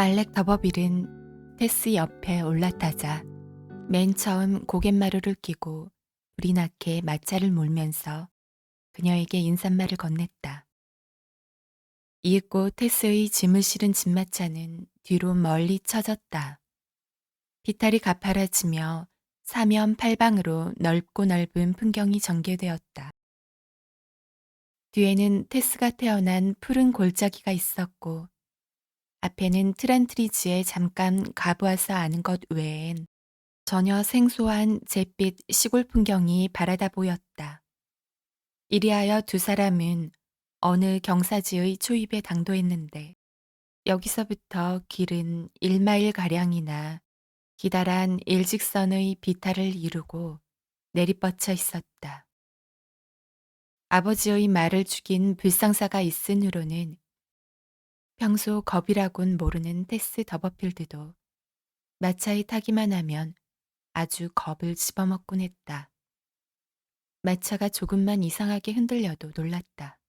알렉 더버빌은 테스 옆에 올라타자 맨 처음 고갯마루를 끼고 불이 나게 마차를 몰면서 그녀에게 인사말을 건넸다. 이윽고 테스의 짐을 실은 집마차는 뒤로 멀리 처졌다. 비탈이 가파라지며 사면 팔방으로 넓고 넓은 풍경이 전개되었다. 뒤에는 테스가 태어난 푸른 골짜기가 있었고 앞에는 트란트리지에 잠깐 가보아서 아는 것 외엔 전혀 생소한 잿빛 시골 풍경이 바라다 보였다. 이리하여 두 사람은 어느 경사지의 초입에 당도했는데 여기서부터 길은 1마일가량이나 기다란 일직선의 비탈을 이루고 내리뻗쳐 있었다. 아버지의 말을 죽인 불상사가 있으므로는 평소 겁이라곤 모르는 테스 더버필드도 마차에 타기만 하면 아주 겁을 집어먹곤 했다. 마차가 조금만 이상하게 흔들려도 놀랐다.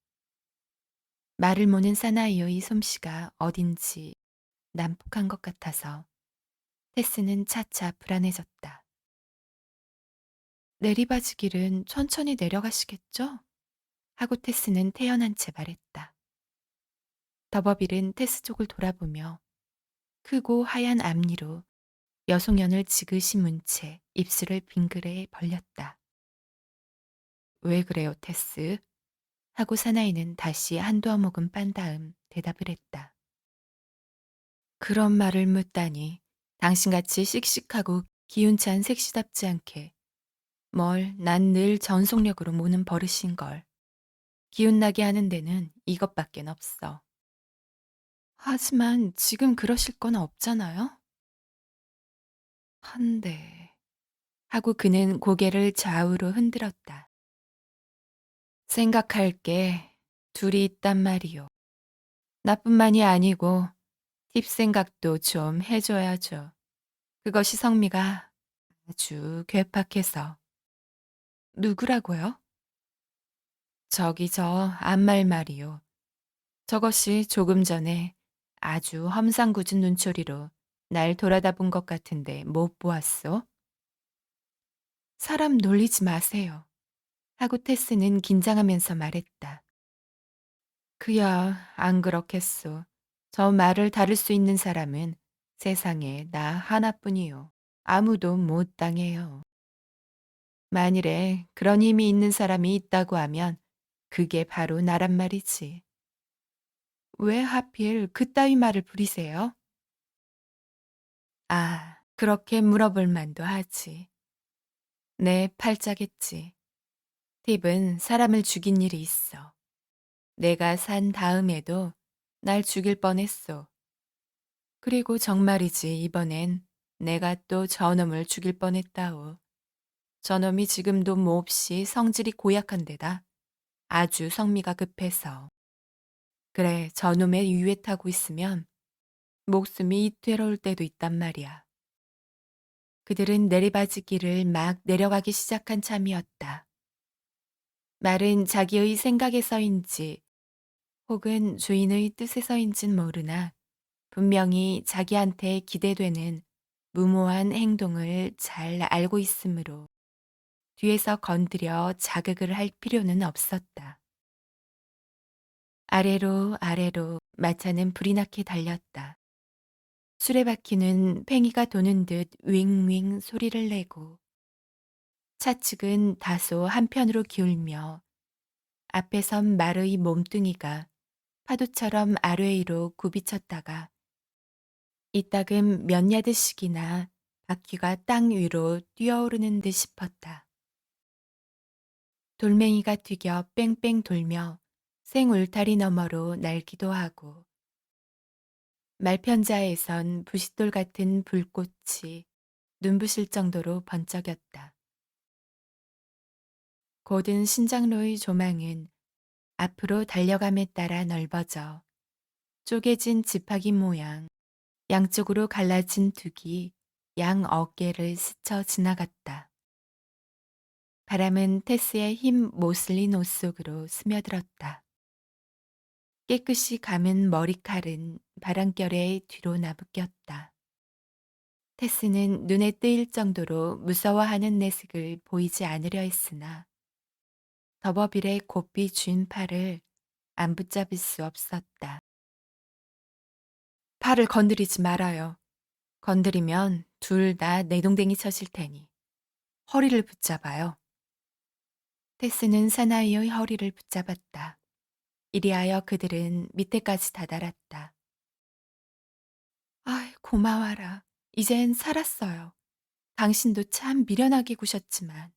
말을 모는 사나이의 솜씨가 어딘지 난폭한 것 같아서 테스는 차차 불안해졌다. 내리바지길은 천천히 내려가시겠죠? 하고 테스는 태연한 채 말했다. 더버빌은 테스 쪽을 돌아보며 크고 하얀 앞니로 여송연을 지그시 문 채 입술을 빙그레 벌렸다. 왜 그래요, 테스? 하고 사나이는 다시 한두 어묵은 빤 다음 대답을 했다. 그런 말을 묻다니 당신같이 씩씩하고 기운찬 색시답지 않게 뭘 난 늘 전속력으로 모는 버릇인걸. 기운나게 하는 데는 이것밖엔 없어. 하지만 지금 그러실 건 없잖아요? 한데 하고 그는 고개를 좌우로 흔들었다. 생각할 게 둘이 있단 말이요. 나뿐만이 아니고 팁 생각도 좀 해줘야죠. 그것이 성미가 아주 괴팍해서. 누구라고요? 저기 저 암말 말이요. 저것이 조금 전에 아주 험상궂은 눈초리로 날 돌아다본 것 같은데 못 보았소? 사람 놀리지 마세요. 하고 테스는 긴장하면서 말했다. 그야 안 그렇겠소. 저 말을 다룰 수 있는 사람은 세상에 나 하나뿐이요. 아무도 못 당해요. 만일에 그런 힘이 있는 사람이 있다고 하면 그게 바로 나란 말이지. 왜 하필 그따위 말을 부리세요? 아, 그렇게 물어볼 만도 하지. 내 팔자겠지. 팁은 사람을 죽인 일이 있어. 내가 산 다음에도 날 죽일 뻔했어. 그리고 정말이지 이번엔 내가 또 저놈을 죽일 뻔했다오. 저놈이 지금도 몹시 성질이 고약한 데다 아주 성미가 급해서. 그래, 저놈의 유에 타고 있으면 목숨이 이태로울 때도 있단 말이야. 그들은 내리바지길을 막 내려가기 시작한 참이었다. 말은 자기의 생각에서인지 혹은 주인의 뜻에서인진 모르나 분명히 자기한테 기대되는 무모한 행동을 잘 알고 있으므로 뒤에서 건드려 자극을 할 필요는 없었다. 아래로 아래로 마차는 불이 나게 달렸다. 수레바퀴는 팽이가 도는 듯 윙윙 소리를 내고 차측은 다소 한편으로 기울며 앞에 선 말의 몸뚱이가 파도처럼 아래위로 굽이쳤다가 이따금 몇 야드씩이나 바퀴가 땅 위로 뛰어오르는 듯 싶었다. 돌멩이가 튀겨 뺑뺑 돌며 생울타리 너머로 날기도 하고 말편자에선 부싯돌 같은 불꽃이 눈부실 정도로 번쩍였다. 곧은 신장로의 조망은 앞으로 달려감에 따라 넓어져 쪼개진 지팡이 모양 양쪽으로 갈라진 둑이 양 어깨를 스쳐 지나갔다. 바람은 테스의 흰 모슬린 옷 속으로 스며들었다. 깨끗이 감은 머리칼은 바람결에 뒤로 나부꼈다. 테스는 눈에 띄일 정도로 무서워하는 내색을 보이지 않으려 했으나 더버빌의 곱비 쥔 팔을 안 붙잡을 수 없었다. 팔을 건드리지 말아요. 건드리면 둘 다 내동댕이 쳐질 테니 허리를 붙잡아요. 테스는 사나이의 허리를 붙잡았다. 이리하여 그들은 밑에까지 다다랐다. 아이, 고마워라. 이젠 살았어요. 당신도 참 미련하게 구셨지만.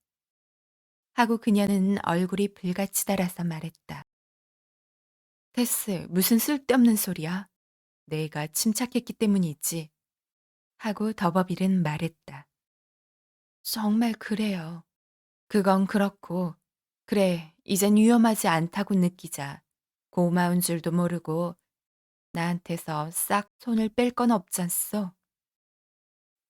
하고 그녀는 얼굴이 불같이 달아서 말했다. 테스, 무슨 쓸데없는 소리야? 내가 침착했기 때문이지. 하고 더버빌은 말했다. 정말 그래요. 그건 그렇고, 그래, 이젠 위험하지 않다고 느끼자. 고마운 줄도 모르고 나한테서 싹 손을 뺄 건 없잖소.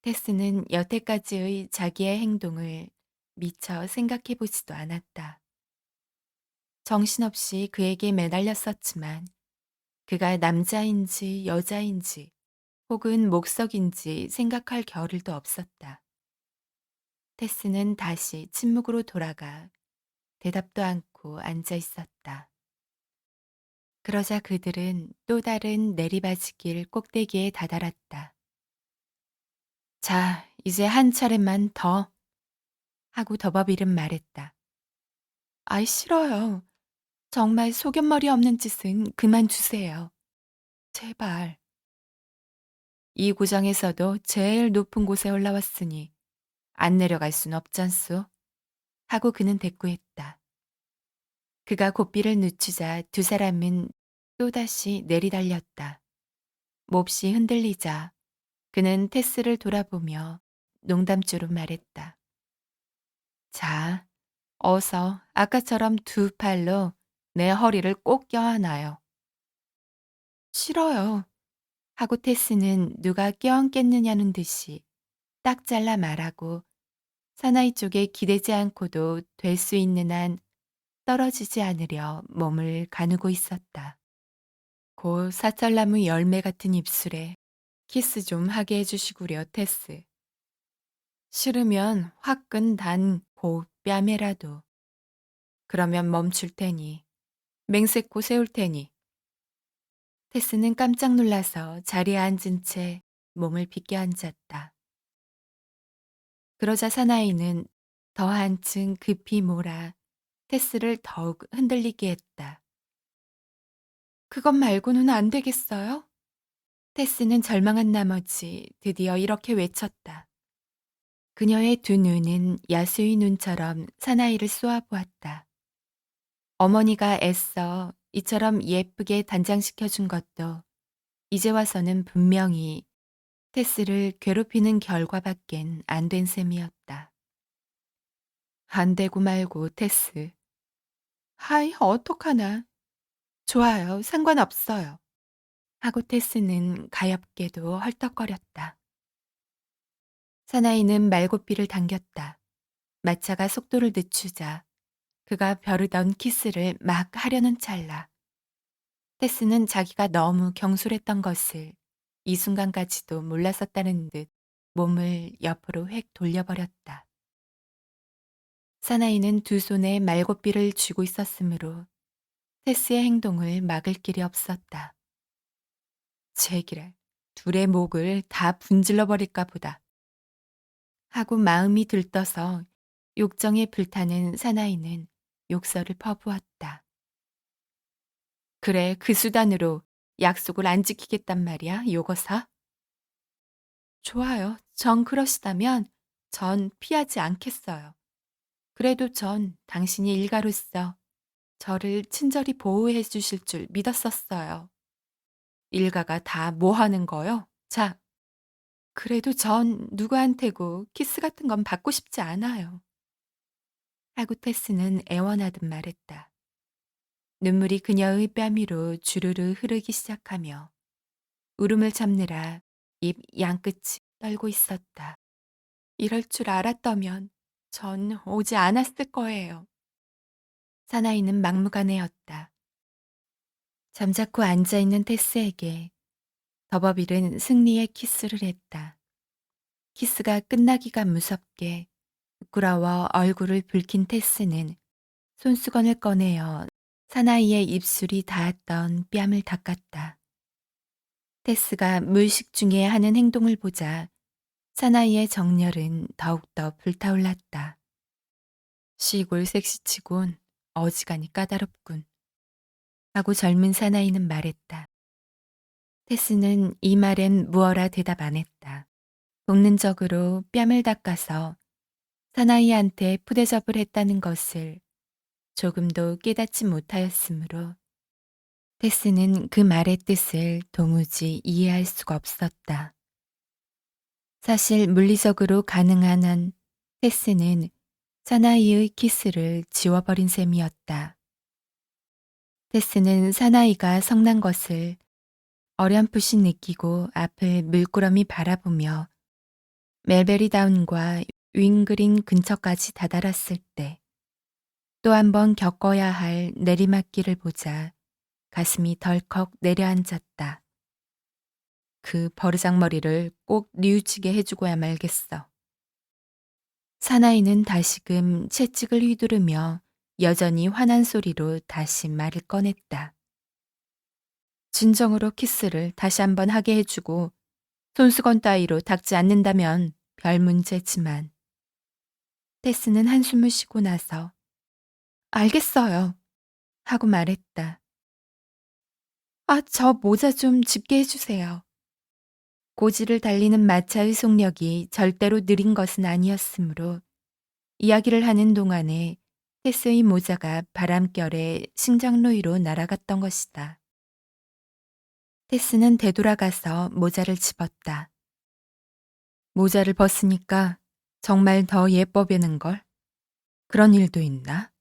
테스는 여태까지의 자기의 행동을 미처 생각해 보지도 않았다. 정신없이 그에게 매달렸었지만 그가 남자인지 여자인지 혹은 목석인지 생각할 겨를도 없었다. 테스는 다시 침묵으로 돌아가 대답도 않고 앉아 있었다. 그러자 그들은 또 다른 내리바지길 꼭대기에 다다랐다. 자, 이제 한 차례만 더 하고 더버빌은 말했다. 아이, 싫어요. 정말 소견머리 없는 짓은 그만두세요. 제발. 이 고장에서도 제일 높은 곳에 올라왔으니 안 내려갈 순 없잖소. 하고 그는 대꾸했다. 그가 고삐를 늦추자 두 사람은 또다시 내리달렸다. 몹시 흔들리자 그는 테스를 돌아보며 농담조로 말했다. 자, 어서 아까처럼 두 팔로 내 허리를 꼭 껴안아요. 싫어요. 하고 테스는 누가 껴안겠느냐는 듯이 딱 잘라 말하고 사나이 쪽에 기대지 않고도 될 수 있는 한 떨어지지 않으려 몸을 가누고 있었다. 곧 사철나무 열매 같은 입술에 키스 좀 하게 해주시구려, 테스. 싫으면 화끈 단 고 뺨에라도. 그러면 멈출 테니. 맹세코 세울 테니. 테스는 깜짝 놀라서 자리에 앉은 채 몸을 비껴 앉았다. 그러자 사나이는 더 한층 급히 몰아 테스를 더욱 흔들리게 했다. 그것 말고는 안 되겠어요? 테스는 절망한 나머지 드디어 이렇게 외쳤다. 그녀의 두 눈은 야수의 눈처럼 사나이를 쏘아보았다. 어머니가 애써 이처럼 예쁘게 단장시켜 준 것도 이제 와서는 분명히 테스를 괴롭히는 결과밖엔 안 된 셈이었다. 안 되고 말고 테스. 하이, 어떡하나. 좋아요, 상관없어요. 하고 테스는 가엾게도 헐떡거렸다. 사나이는 말고삐를 당겼다. 마차가 속도를 늦추자 그가 벼르던 키스를 막 하려는 찰나. 테스는 자기가 너무 경솔했던 것을 이 순간까지도 몰랐었다는 듯 몸을 옆으로 획 돌려버렸다. 사나이는 두 손에 말고삐를 쥐고 있었으므로 테스의 행동을 막을 길이 없었다. 제기랄, 둘의 목을 다 분질러 버릴까 보다. 하고 마음이 들떠서 욕정에 불타는 사나이는 욕설을 퍼부었다. 그래, 그 수단으로 약속을 안 지키겠단 말이야, 요거사? 좋아요. 정 그러시다면 전 피하지 않겠어요. 그래도 전 당신이 일가로서 저를 친절히 보호해 주실 줄 믿었었어요. 일가가 다 뭐 하는 거요? 자, 그래도 전 누구한테고 키스 같은 건 받고 싶지 않아요. 하고 테스는 애원하듯 말했다. 눈물이 그녀의 뺨 위로 주르르 흐르기 시작하며 울음을 참느라 입 양끝이 떨고 있었다. 이럴 줄 알았다면 전 오지 않았을 거예요. 사나이는 막무가내였다. 잠자코 앉아있는 테스에게 더버빌은 승리의 키스를 했다. 키스가 끝나기가 무섭게 부끄러워 얼굴을 붉힌 테스는 손수건을 꺼내어 사나이의 입술이 닿았던 뺨을 닦았다. 테스가 무의식 중에 하는 행동을 보자 사나이의 정열은 더욱더 불타올랐다. 시골 섹시치곤 어지간히 까다롭군. 하고 젊은 사나이는 말했다. 테스는 이 말엔 무어라 대답 안 했다. 본능적으로 뺨을 닦아서 사나이한테 푸대접을 했다는 것을 조금도 깨닫지 못하였으므로 테스는 그 말의 뜻을 도무지 이해할 수가 없었다. 사실 물리적으로 가능한 한 테스는 사나이의 키스를 지워버린 셈이었다. 테스는 사나이가 성난 것을 어렴풋이 느끼고 앞을 물끄러미 바라보며 멜베리다운과 윙그린 근처까지 다다랐을 때 또 한 번 겪어야 할 내리막길을 보자 가슴이 덜컥 내려앉았다. 그 버르장머리를 꼭 뉘우치게 해주고야 말겠어. 사나이는 다시금 채찍을 휘두르며 여전히 화난 소리로 다시 말을 꺼냈다. 진정으로 키스를 다시 한번 하게 해주고 손수건 따위로 닦지 않는다면 별 문제지만. 테스는 한숨을 쉬고 나서 알겠어요 하고 말했다. 아, 저 모자 좀 짚게 해주세요. 고지를 달리는 마차의 속력이 절대로 느린 것은 아니었으므로 이야기를 하는 동안에 테스의 모자가 바람결에 심장로 위로 날아갔던 것이다. 테스는 되돌아가서 모자를 집었다. 모자를 벗으니까 정말 더 예뻐 보이는걸? 그런 일도 있나?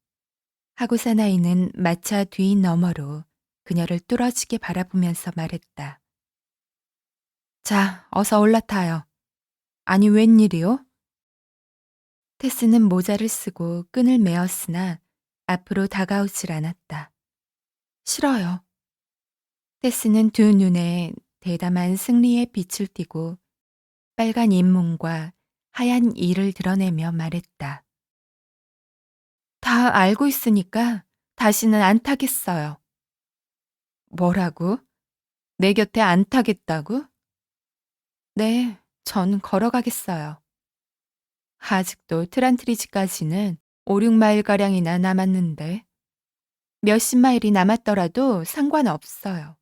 하고 사나이는 마차 뒤 너머로 그녀를 뚫어지게 바라보면서 말했다. 자, 어서 올라타요. 아니, 웬일이요? 테스는 모자를 쓰고 끈을 메었으나 앞으로 다가오질 않았다. 싫어요. 테스는 두 눈에 대담한 승리의 빛을 띠고 빨간 잇몸과 하얀 이를 드러내며 말했다. 다 알고 있으니까 다시는 안 타겠어요. 뭐라고? 내 곁에 안 타겠다고? 네, 전 걸어가겠어요. 아직도 트란트리지까지는 5, 6마일가량이나 남았는데 몇십 마일이 남았더라도 상관없어요.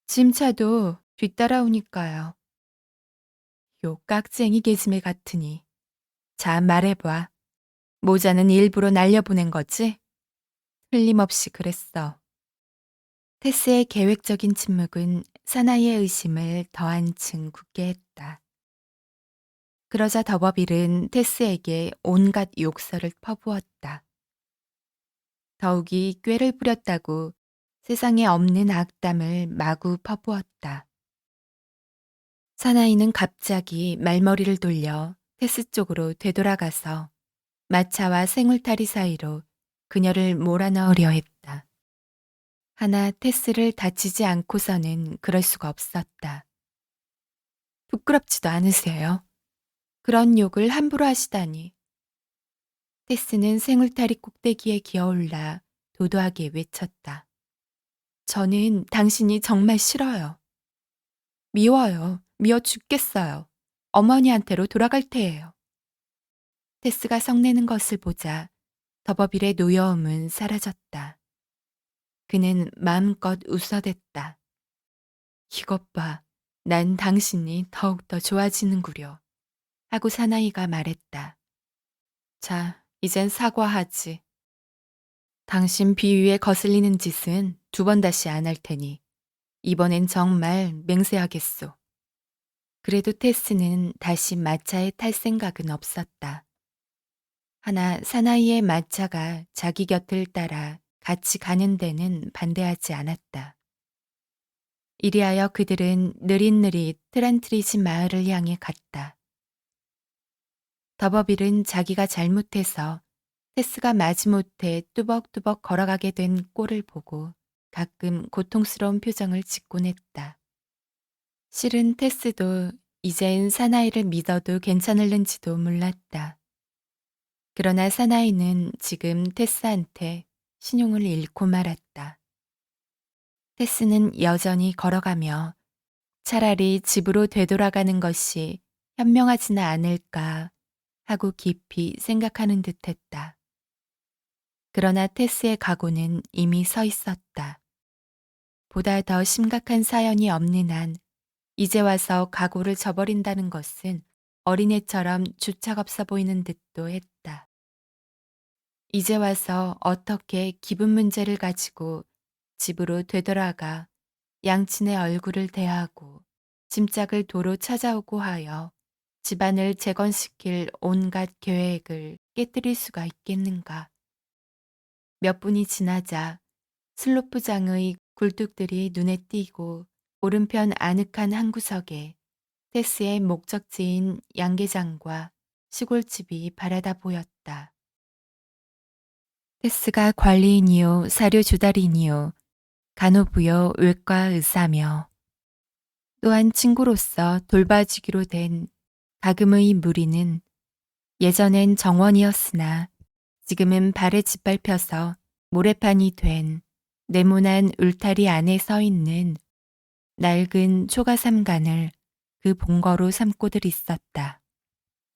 짐차도 뒤따라오니까요. 요 깍쟁이 개집애 같으니. 자, 말해봐. 모자는 일부러 날려보낸 거지? 틀림없이 그랬어. 테스의 계획적인 침묵은 사나이의 의심을 더 한층 굳게 했다. 그러자 더버빌은 테스에게 온갖 욕설을 퍼부었다. 더욱이 꾀를 부렸다고 세상에 없는 악담을 마구 퍼부었다. 사나이는 갑자기 말머리를 돌려 테스 쪽으로 되돌아가서 마차와 생울타리 사이로 그녀를 몰아넣으려 했다. 하나 테스를 다치지 않고서는 그럴 수가 없었다. 부끄럽지도 않으세요? 그런 욕을 함부로 하시다니. 테스는 생울타리 꼭대기에 기어올라 도도하게 외쳤다. 저는 당신이 정말 싫어요. 미워요. 미워 죽겠어요. 어머니한테로 돌아갈 테예요. 테스가 성내는 것을 보자 더버빌의 노여움은 사라졌다. 그는 마음껏 웃어댔다. 이것 봐. 난 당신이 더욱더 좋아지는구려. 하고 사나이가 말했다. 자, 이젠 사과하지. 당신 비위에 거슬리는 짓은 두 번 다시 안 할 테니 이번엔 정말 맹세하겠소. 그래도 테스는 다시 마차에 탈 생각은 없었다. 하나 사나이의 마차가 자기 곁을 따라 같이 가는 데는 반대하지 않았다. 이리하여 그들은 느릿느릿 트란트리지 마을을 향해 갔다. 더버빌은 자기가 잘못해서 테스가 마지못해 뚜벅뚜벅 걸어가게 된 꼴을 보고 가끔 고통스러운 표정을 짓곤 했다. 실은 테스도 이젠 사나이를 믿어도 괜찮을는지도 몰랐다. 그러나 사나이는 지금 테스한테 신용을 잃고 말았다. 테스는 여전히 걸어가며 차라리 집으로 되돌아가는 것이 현명하지는 않을까 하고 깊이 생각하는 듯 했다. 그러나 테스의 각오는 이미 서 있었다. 보다 더 심각한 사연이 없는 한 이제 와서 각오를 저버린다는 것은 어린애처럼 주책 없어 보이는 듯도 했다. 이제 와서 어떻게 기분 문제를 가지고 집으로 되돌아가 양친의 얼굴을 대하고 짐짝을 도로 찾아오고 하여 집안을 재건시킬 온갖 계획을 깨뜨릴 수가 있겠는가. 몇 분이 지나자 슬로프장의 굴뚝들이 눈에 띄고 오른편 아늑한 한 구석에 테스의 목적지인 양계장과 시골집이 바라다 보였다. 테스가 관리인이요 사료 조달인이요 간호부요 외과 의사며 또한 친구로서 돌봐주기로 된 가금의 무리는 예전엔 정원이었으나 지금은 발에 짓밟혀서 모래판이 된 네모난 울타리 안에 서 있는 낡은 초가삼간을 그 본거로 삼고들 있었다.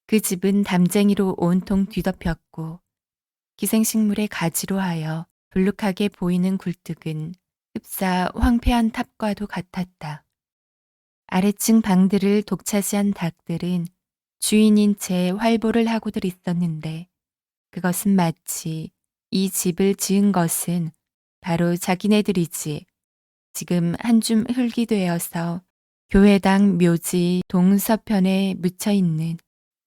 그 집은 담쟁이로 온통 뒤덮였고 기생식물의 가지로 하여 불룩하게 보이는 굴뚝은 흡사 황폐한 탑과도 같았다. 아래층 방들을 독차지한 닭들은 주인인 채 활보를 하고들 있었는데 그것은 마치 이 집을 지은 것은 바로 자기네들이지 지금 한 줌 흙이 되어서 교회당 묘지 동서편에 묻혀있는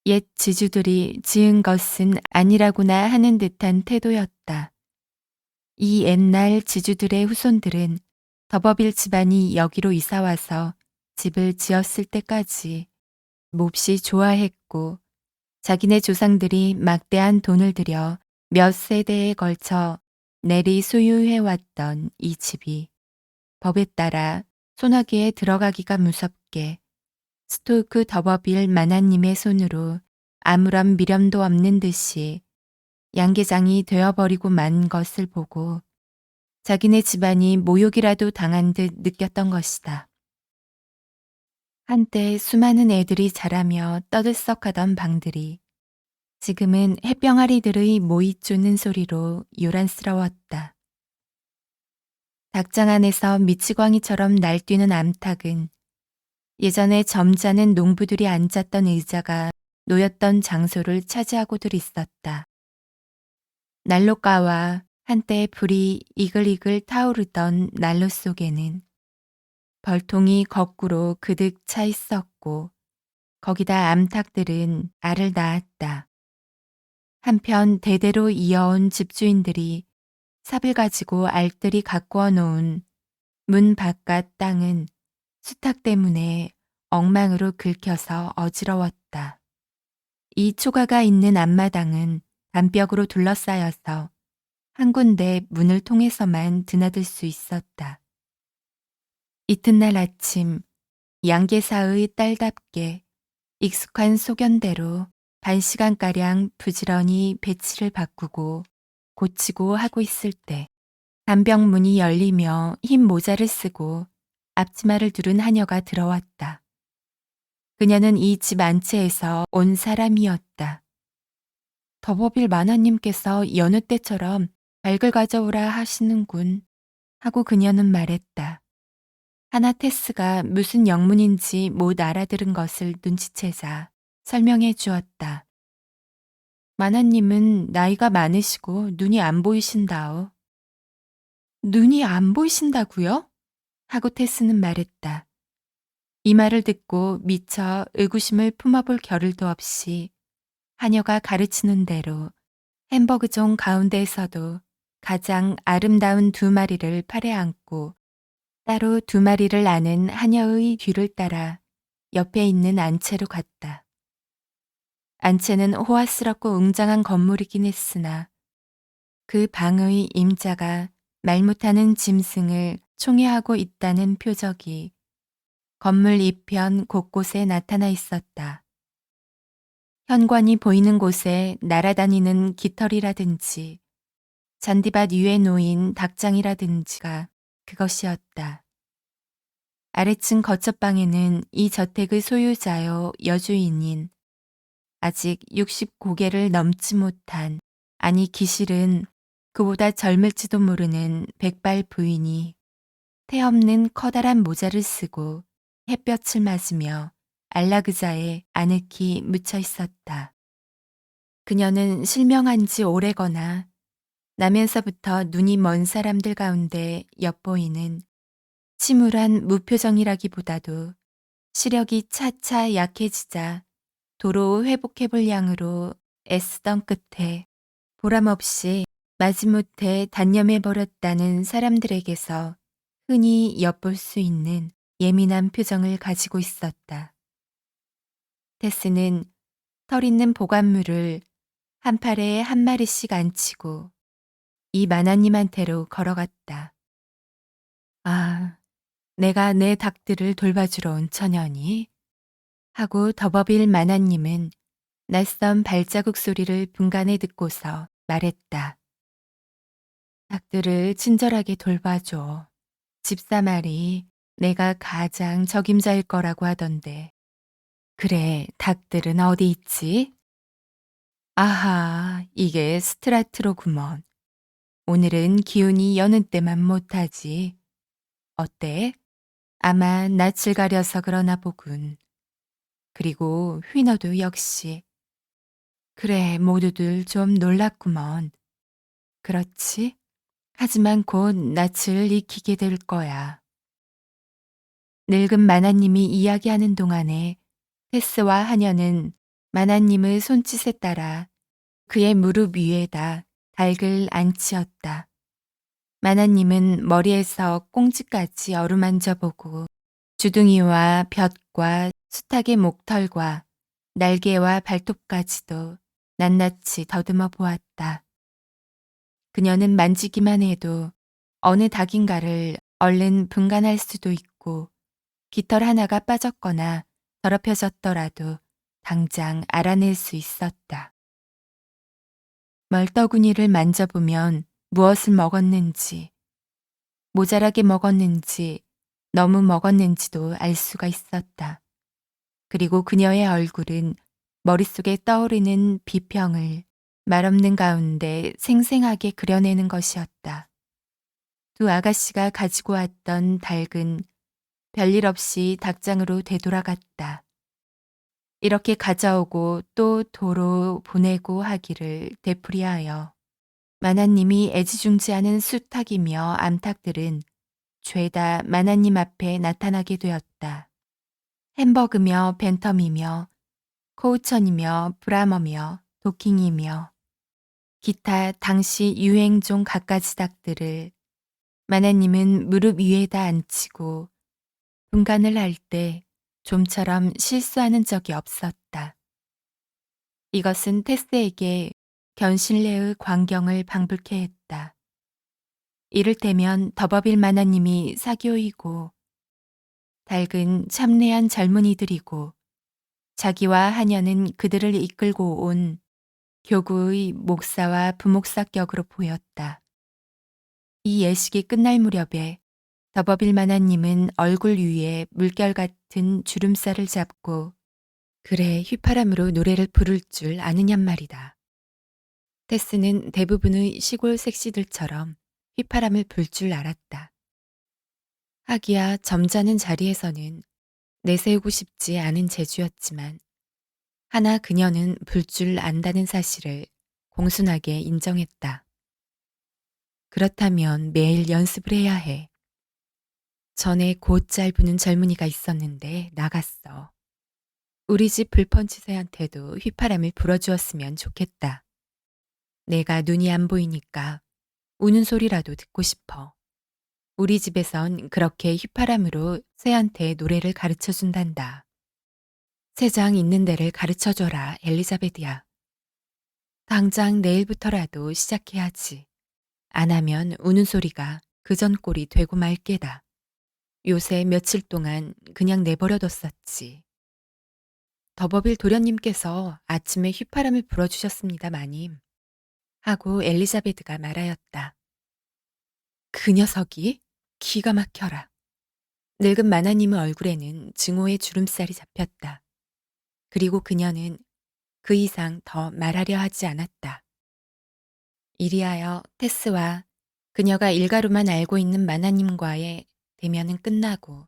옛 지주들이 지은 것은 아니라고나 하는 듯한 태도였다. 이 옛날 지주들의 후손들은 더버빌 집안이 여기로 이사와서 집을 지었을 때까지 몹시 좋아했고 자기네 조상들이 막대한 돈을 들여 몇 세대에 걸쳐 내리 소유해왔던 이 집이 법에 따라 소나기에 들어가기가 무섭게 스토크 더버빌 마나님의 손으로 아무런 미련도 없는 듯이 양계장이 되어버리고 만 것을 보고 자기네 집안이 모욕이라도 당한 듯 느꼈던 것이다. 한때 수많은 애들이 자라며 떠들썩하던 방들이 지금은 햇병아리들의 모이 쪼는 소리로 요란스러웠다. 닭장 안에서 미치광이처럼 날뛰는 암탉은 예전에 점잖은 농부들이 앉았던 의자가 놓였던 장소를 차지하고들 있었다. 난로가와 한때 불이 이글이글 타오르던 난로 속에는 벌통이 거꾸로 그득 차 있었고 거기다 암탉들은 알을 낳았다. 한편 대대로 이어온 집주인들이 삽을 가지고 알뜰히 가꾸어 놓은 문 바깥 땅은 수탉 때문에 엉망으로 긁혀서 어지러웠다. 이 초가가 있는 앞마당은 담벼락으로 둘러싸여서 한 군데 문을 통해서만 드나들 수 있었다. 이튿날 아침 양계사의 딸답게 익숙한 소견대로 반시간가량 부지런히 배치를 바꾸고 고치고 하고 있을 때 담벼문이 열리며 흰 모자를 쓰고 앞치마를 두른 하녀가 들어왔다. 그녀는 이 집 안채에서 온 사람이었다. 더버빌 마나님께서 여느 때처럼 닭을 가져오라 하시는군 하고 그녀는 말했다. 하나 테스가 무슨 영문인지 못 알아들은 것을 눈치채자 설명해 주었다. 마나님은 나이가 많으시고 눈이 안 보이신다오. 눈이 안 보이신다고요? 하고 테스는 말했다. 이 말을 듣고 미처 의구심을 품어볼 겨를도 없이 하녀가 가르치는 대로 햄버그종 가운데에서도 가장 아름다운 두 마리를 팔에 안고 따로 두 마리를 아는 하녀의 뒤를 따라 옆에 있는 안채로 갔다. 안채는 호화스럽고 웅장한 건물이긴 했으나 그 방의 임자가 말 못하는 짐승을 총애하고 있다는 표적이 건물 이편 곳곳에 나타나 있었다. 현관이 보이는 곳에 날아다니는 깃털이라든지 잔디밭 위에 놓인 닭장이라든지가 그것이었다. 아래층 거처방에는 이 저택의 소유자요 여주인인 아직 60고개를 넘지 못한, 아니 기실은 그보다 젊을지도 모르는 백발 부인이 태없는 커다란 모자를 쓰고 햇볕을 맞으며 안락의자에 아늑히 묻혀 있었다. 그녀는 실명한 지 오래거나 나면서부터 눈이 먼 사람들 가운데 엿보이는 침울한 무표정이라기보다도 시력이 차차 약해지자 도로 회복해볼 양으로 애쓰던 끝에 보람없이 마지못해 단념해버렸다는 사람들에게서 흔히 엿볼 수 있는 예민한 표정을 가지고 있었다. 테스는 털 있는 보관물을 한 팔에 한 마리씩 안치고 이 마나님한테로 걸어갔다. 아, 내가 내 닭들을 돌봐주러 온 처녀니? 하고 더버빌 마나님은 낯선 발자국 소리를 분간해 듣고서 말했다. 닭들을 친절하게 돌봐줘. 집사 말이 내가 가장 적임자일 거라고 하던데. 그래, 닭들은 어디 있지? 아하, 이게 스트라트로구먼. 오늘은 기운이 여는 때만 못하지. 어때? 아마 낯을 가려서 그러나 보군. 그리고 휘너도 역시. 그래, 모두들 좀 놀랐구먼. 그렇지? 하지만 곧 낯을 익히게 될 거야. 늙은 마나님이 이야기하는 동안에 테스와 하녀는 마나님의 손짓에 따라 그의 무릎 위에다 닭을 앉히었다. 마나님은 머리에서 꽁지까지 어루만져 보고 주둥이와 볕과 수탉의 목털과 날개와 발톱까지도 낱낱이 더듬어 보았다. 그녀는 만지기만 해도 어느 닭인가를 얼른 분간할 수도 있고 깃털 하나가 빠졌거나 더럽혀졌더라도 당장 알아낼 수 있었다. 멀더구니를 만져보면 무엇을 먹었는지, 모자라게 먹었는지, 너무 먹었는지도 알 수가 있었다. 그리고 그녀의 얼굴은 머릿속에 떠오르는 비평을 말없는 가운데 생생하게 그려내는 것이었다. 두 아가씨가 가지고 왔던 닭은 별일 없이 닭장으로 되돌아갔다. 이렇게 가져오고 또 도로 보내고 하기를 되풀이하여 마나님이 애지중지하는 수탉이며 암탉들은 죄다 마나님 앞에 나타나게 되었다. 햄버그며 벤텀이며 코우천이며 브라머며 도킹이며 기타 당시 유행종 갖가지 닭들을 마나님은 무릎 위에다 앉히고 분간을 할 때 좀처럼 실수하는 적이 없었다. 이것은 테스에게 견실레의 광경을 방불케 했다. 이를테면 더버빌 마나님이 사교이고 닭은 참내한 젊은이들이고 자기와 하녀는 그들을 이끌고 온 교구의 목사와 부목사격으로 보였다. 이 예식이 끝날 무렵에 더버빌 마나님은 얼굴 위에 물결 같은 주름살을 잡고 그래 휘파람으로 노래를 부를 줄 아느냔 말이다. 테스는 대부분의 시골 색시들처럼 휘파람을 불 줄 알았다. 하기야 점잖은 자리에서는 내세우고 싶지 않은 재주였지만 하나 그녀는 불 줄 안다는 사실을 공순하게 인정했다. 그렇다면 매일 연습을 해야 해. 전에 곧잘 부는 젊은이가 있었는데 나갔어. 우리 집 불펀치새한테도 휘파람을 불어주었으면 좋겠다. 내가 눈이 안 보이니까 우는 소리라도 듣고 싶어. 우리 집에선 그렇게 휘파람으로 새한테 노래를 가르쳐 준단다. 새장 있는 데를 가르쳐 줘라, 엘리자베드야. 당장 내일부터라도 시작해야지. 안 하면 우는 소리가 그전 꼴이 되고 말 게다. 요새 며칠 동안 그냥 내버려뒀었지. 더버빌 도련님께서 아침에 휘파람을 불어주셨습니다, 마님. 하고 엘리자베드가 말하였다. 그 녀석이? 기가 막혀라. 늙은 마나님의 얼굴에는 증오의 주름살이 잡혔다. 그리고 그녀는 그 이상 더 말하려 하지 않았다. 이리하여 테스와 그녀가 일가로만 알고 있는 마나님과의 대면은 끝나고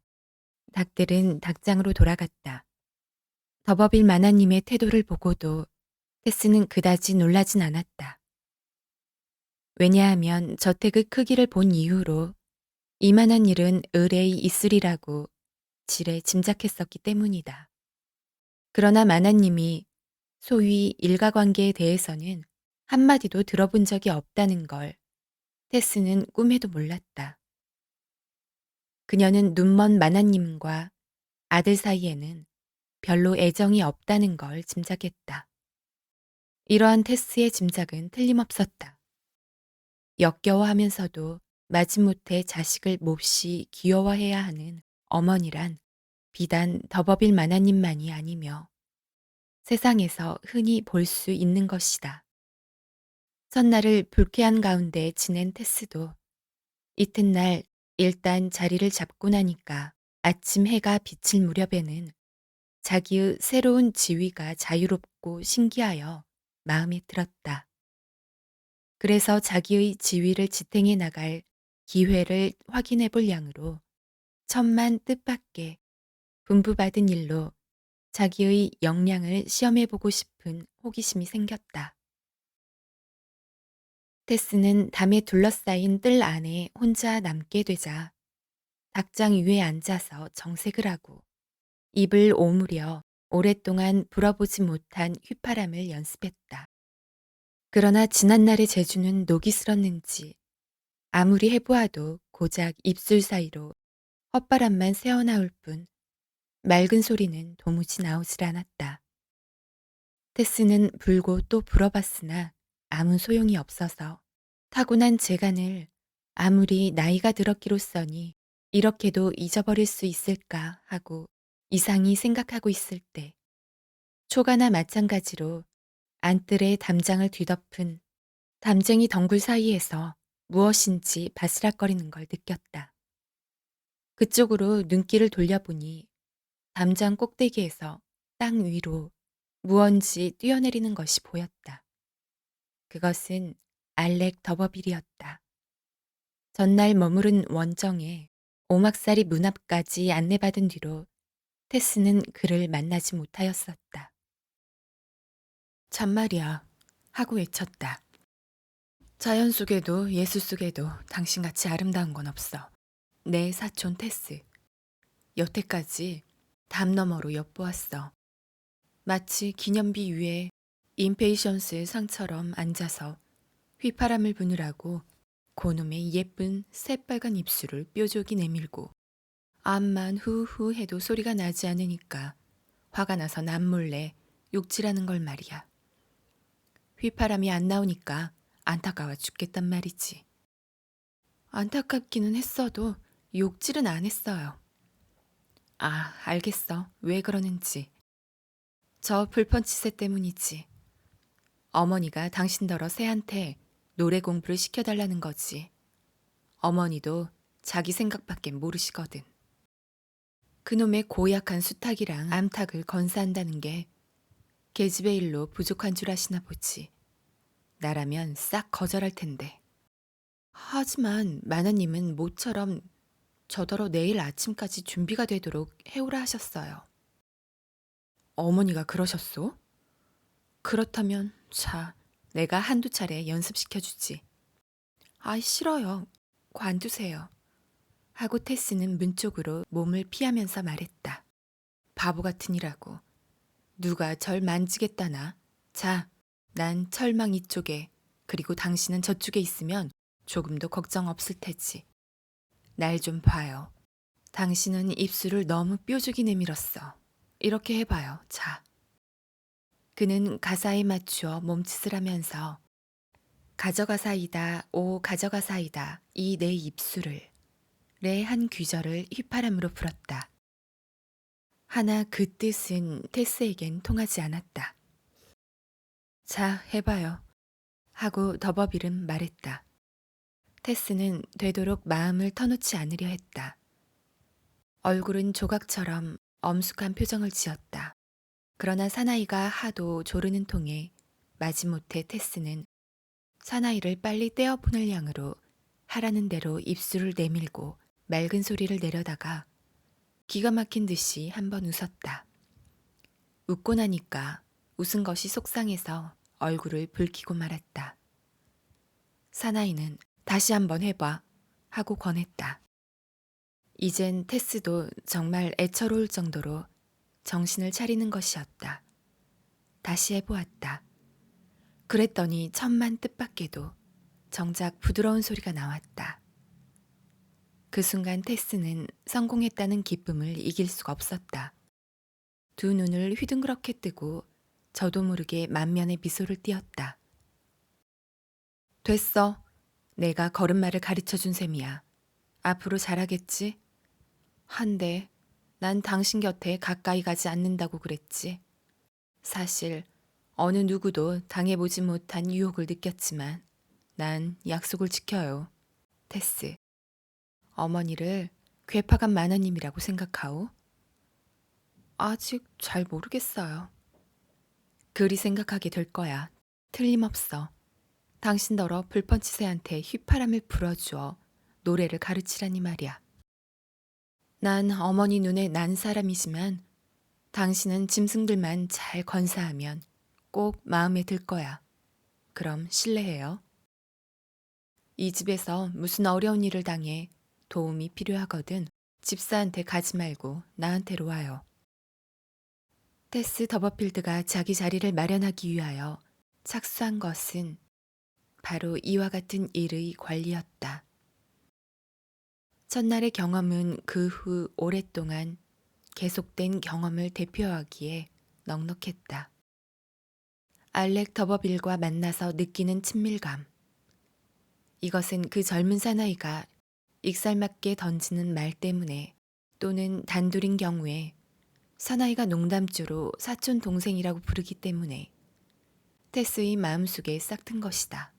닭들은 닭장으로 돌아갔다. 더버빌 마나님의 태도를 보고도 테스는 그다지 놀라진 않았다. 왜냐하면 저택의 크기를 본 이후로 이만한 일은 의뢰이 있으리라고 지레 짐작했었기 때문이다. 그러나 마나님이 소위 일가관계에 대해서는 한마디도 들어본 적이 없다는 걸 테스는 꿈에도 몰랐다. 그녀는 눈먼 마나님과 아들 사이에는 별로 애정이 없다는 걸 짐작했다. 이러한 테스의 짐작은 틀림없었다. 역겨워하면서도 마지못해 자식을 몹시 귀여워해야 하는 어머니란 비단 더버빌 마나님만이 아니며 세상에서 흔히 볼 수 있는 것이다. 첫날을 불쾌한 가운데 지낸 테스도 이튿날 일단 자리를 잡고 나니까 아침 해가 비칠 무렵에는 자기의 새로운 지위가 자유롭고 신기하여 마음에 들었다. 그래서 자기의 지위를 지탱해 나갈 기회를 확인해 볼 양으로 천만 뜻밖의 분부받은 일로 자기의 역량을 시험해 보고 싶은 호기심이 생겼다. 테스는 담에 둘러싸인 뜰 안에 혼자 남게 되자 닭장 위에 앉아서 정색을 하고 입을 오므려 오랫동안 불어보지 못한 휘파람을 연습했다. 그러나 지난날의 재주는 녹이 슬었는지 아무리 해보아도 고작 입술 사이로 헛바람만 새어나올 뿐 맑은 소리는 도무지 나오질 않았다. 테스는 불고 또 불어봤으나 아무 소용이 없어서 타고난 재간을 아무리 나이가 들었기로써니 이렇게도 잊어버릴 수 있을까 하고 이상히 생각하고 있을 때 초가나 마찬가지로 안뜰에 담장을 뒤덮은 담쟁이 덩굴 사이에서 무엇인지 바스락거리는 걸 느꼈다. 그쪽으로 눈길을 돌려보니 담장 꼭대기에서 땅 위로 무언지 뛰어내리는 것이 보였다. 그것은 알렉 더버빌이었다. 전날 머무른 원정에 오막살이 문 앞까지 안내받은 뒤로 테스는 그를 만나지 못하였었다. 참말이야 하고 외쳤다. 자연 속에도 예술 속에도 당신같이 아름다운 건 없어. 내 사촌 테스. 여태까지 담 너머로 엿보았어. 마치 기념비 위에 임페이션스의 상처럼 앉아서 휘파람을 부느라고 고놈의 예쁜 새빨간 입술을 뾰족이 내밀고 암만 후후 해도 소리가 나지 않으니까 화가 나서 남몰래 욕질하는 걸 말이야. 휘파람이 안 나오니까 안타까워 죽겠단 말이지. 안타깝기는 했어도 욕질은 안 했어요. 아, 알겠어. 왜 그러는지. 저 불펀치새 때문이지. 어머니가 당신더러 새한테 노래 공부를 시켜달라는 거지. 어머니도 자기 생각밖에 모르시거든. 그놈의 고약한 수탉이랑 암탉을 건사한다는 게 계집애 일로 부족한 줄 아시나 보지. 나라면 싹 거절할 텐데. 하지만 마나님은 모처럼 저더러 내일 아침까지 준비가 되도록 해오라 하셨어요. 어머니가 그러셨소? 그렇다면 자, 내가 한두 차례 연습시켜주지. 아이 싫어요. 관두세요. 하고 테스는 문 쪽으로 몸을 피하면서 말했다. 바보 같으니라고. 누가 절 만지겠다나. 자, 난 철망 이쪽에 그리고 당신은 저쪽에 있으면 조금도 걱정 없을 테지. 날 좀 봐요. 당신은 입술을 너무 뾰족이 내밀었어. 이렇게 해봐요. 자. 그는 가사에 맞추어 몸짓을 하면서 가져가사이다, 오 가져가사이다, 이 내 입술을. 의 한 귀절을 휘파람으로 불었다. 하나 그 뜻은 테스에겐 통하지 않았다. 자, 해봐요. 하고 더버빌은 말했다. 테스는 되도록 마음을 터놓지 않으려 했다. 얼굴은 조각처럼 엄숙한 표정을 지었다. 그러나 사나이가 하도 조르는 통에 마지못해 테스는 사나이를 빨리 떼어보낼 양으로 하라는 대로 입술을 내밀고 맑은 소리를 내려다가 기가 막힌 듯이 한번 웃었다. 웃고 나니까 웃은 것이 속상해서 얼굴을 붉히고 말았다. 사나이는 다시 한번 해봐 하고 권했다. 이젠 테스도 정말 애처로울 정도로 정신을 차리는 것이었다. 다시 해보았다. 그랬더니 천만 뜻밖에도 정작 부드러운 소리가 나왔다. 그 순간 테스는 성공했다는 기쁨을 이길 수가 없었다. 두 눈을 휘둥그렇게 뜨고 저도 모르게 만면에 미소를 띄었다. 됐어. 내가 걸음마를 가르쳐준 셈이야. 앞으로 잘하겠지? 한데 난 당신 곁에 가까이 가지 않는다고 그랬지. 사실 어느 누구도 당해보지 못한 유혹을 느꼈지만 난 약속을 지켜요. 테스. 어머니를 괴팍한 마나님이라고 생각하오? 아직 잘 모르겠어요. 그리 생각하게 될 거야. 틀림없어. 당신더러 불펀치새한테 휘파람을 불어주어 노래를 가르치라니 말이야. 난 어머니 눈에 난 사람이지만 당신은 짐승들만 잘 건사하면 꼭 마음에 들 거야. 그럼 실례해요. 이 집에서 무슨 어려운 일을 당해 도움이 필요하거든 집사한테 가지 말고 나한테로 와요. 테스 더버필드가 자기 자리를 마련하기 위하여 착수한 것은 바로 이와 같은 일의 관리였다. 첫날의 경험은 그 후 오랫동안 계속된 경험을 대표하기에 넉넉했다. 알렉 더버빌과 만나서 느끼는 친밀감. 이것은 그 젊은 사나이가 익살맞게 던지는 말 때문에 또는 단둘인 경우에 사나이가 농담조로 사촌 동생이라고 부르기 때문에 테스의 마음속에 싹튼 것이다.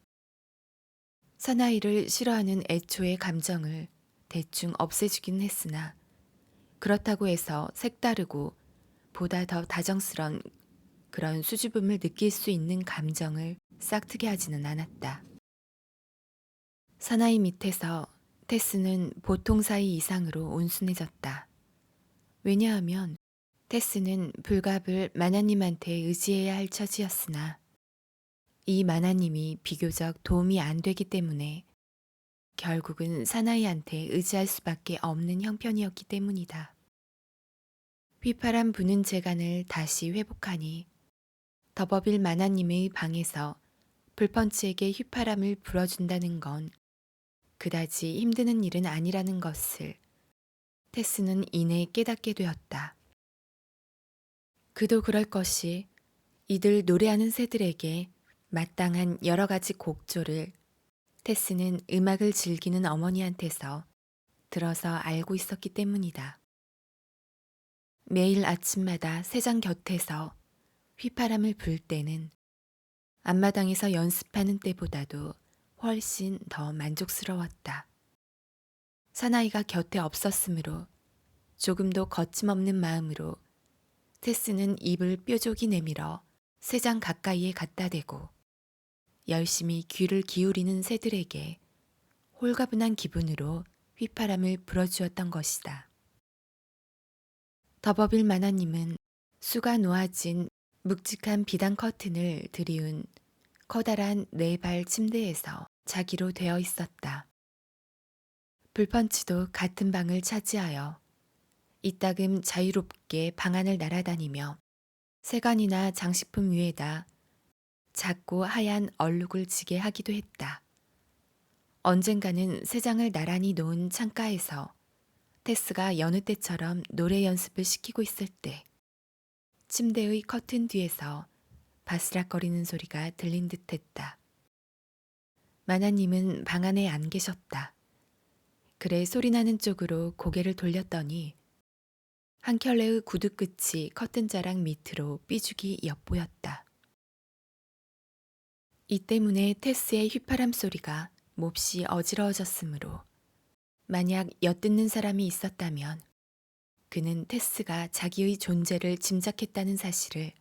사나이를 싫어하는 애초의 감정을 대충 없애주긴 했으나 그렇다고 해서 색다르고 보다 더 다정스런 그런 수줍음을 느낄 수 있는 감정을 싹트게 하지는 않았다. 사나이 밑에서 테스는 보통 사이 이상으로 온순해졌다. 왜냐하면 테스는 불갑을 마나님한테 의지해야 할 처지였으나 이 마나님이 비교적 도움이 안 되기 때문에 결국은 사나이한테 의지할 수밖에 없는 형편이었기 때문이다. 휘파람 부는 재간을 다시 회복하니 더버빌 마나님의 방에서 불펀치에게 휘파람을 불어준다는 건 그다지 힘드는 일은 아니라는 것을 테스는 이내 깨닫게 되었다. 그도 그럴 것이 이들 노래하는 새들에게 마땅한 여러 가지 곡조를 테스는 음악을 즐기는 어머니한테서 들어서 알고 있었기 때문이다. 매일 아침마다 새장 곁에서 휘파람을 불 때는 앞마당에서 연습하는 때보다도 훨씬 더 만족스러웠다. 사나이가 곁에 없었으므로 조금도 거침없는 마음으로 테스는 입을 뾰족이 내밀어 새장 가까이에 갖다 대고 열심히 귀를 기울이는 새들에게 홀가분한 기분으로 휘파람을 불어주었던 것이다. 더버빌 마나님은 수가 놓아진 묵직한 비단 커튼을 들이운 커다란 4발 침대에서 자기로 되어 있었다. 불펀치도 같은 방을 차지하여 이따금 자유롭게 방 안을 날아다니며 세간이나 장식품 위에다 작고 하얀 얼룩을 지게 하기도 했다. 언젠가는 새장을 나란히 놓은 창가에서 테스가 여느 때처럼 노래 연습을 시키고 있을 때 침대의 커튼 뒤에서 바스락거리는 소리가 들린 듯했다. 마나님은 방 안에 안 계셨다. 그래 소리나는 쪽으로 고개를 돌렸더니 한 켤레의 구두 끝이 커튼자락 밑으로 삐죽이 엿보였다. 이 때문에 테스의 휘파람 소리가 몹시 어지러워졌으므로 만약 엿듣는 사람이 있었다면 그는 테스가 자기의 존재를 짐작했다는 사실을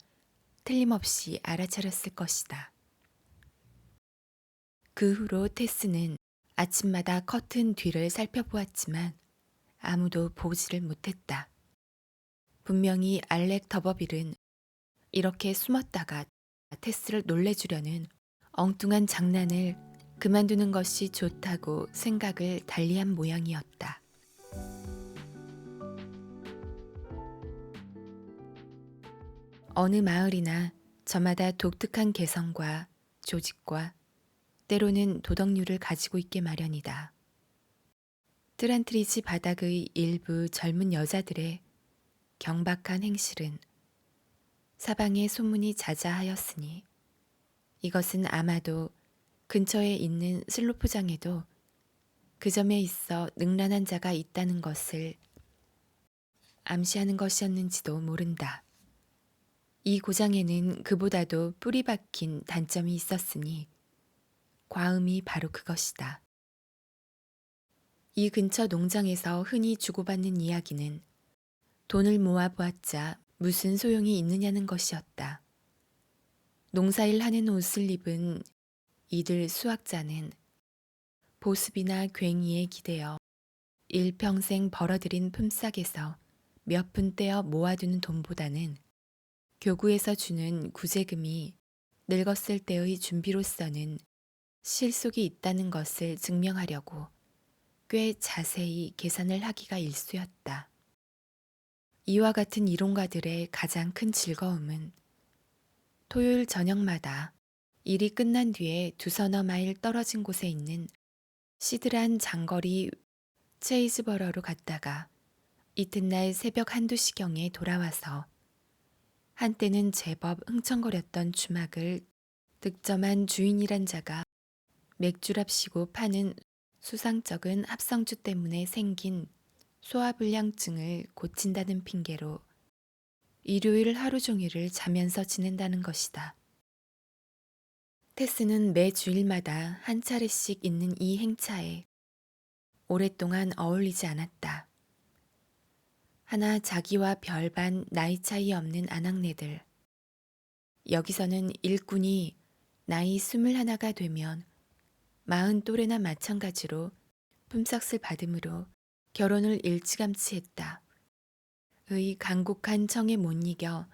틀림없이 알아차렸을 것이다. 그 후로 테스는 아침마다 커튼 뒤를 살펴보았지만 아무도 보지를 못했다. 분명히 알렉 더버빌은 이렇게 숨었다가 테스를 놀래주려는 엉뚱한 장난을 그만두는 것이 좋다고 생각을 달리한 모양이었다. 어느 마을이나 저마다 독특한 개성과 조직과 때로는 도덕률을 가지고 있게 마련이다. 트란트리지 바닥의 일부 젊은 여자들의 경박한 행실은 사방에 소문이 자자하였으니 이것은 아마도 근처에 있는 슬로프장에도 그 점에 있어 능란한 자가 있다는 것을 암시하는 것이었는지도 모른다. 이 고장에는 그보다도 뿌리 박힌 단점이 있었으니 과음이 바로 그것이다. 이 근처 농장에서 흔히 주고받는 이야기는 돈을 모아보았자 무슨 소용이 있느냐는 것이었다. 농사일 하는 옷을 입은 이들 수학자는 보습이나 괭이에 기대어 일평생 벌어들인 품삯에서 몇 푼 떼어 모아두는 돈보다는 교구에서 주는 구제금이 늙었을 때의 준비로서는 실속이 있다는 것을 증명하려고 꽤 자세히 계산을 하기가 일쑤였다. 이와 같은 이론가들의 가장 큰 즐거움은 토요일 저녁마다 일이 끝난 뒤에 두서너 마일 떨어진 곳에 있는 시들한 장거리 체이즈버러로 갔다가 이튿날 새벽 한두 시경에 돌아와서 한때는 제법 흥청거렸던 주막을 득점한 주인이란 자가 맥주랍시고 파는 수상쩍은 합성주 때문에 생긴 소화불량증을 고친다는 핑계로 일요일 하루 종일을 자면서 지낸다는 것이다. 테스는 매 주일마다 한 차례씩 있는 이 행차에 오랫동안 어울리지 않았다. 하나 자기와 별반 나이 차이 없는 아낙네들. 여기서는 일꾼이 나이 21가 되면 40 또래나 마찬가지로 품삯을 받으므로 결혼을 일찌감치 했다. 의 간곡한 청에 못 이겨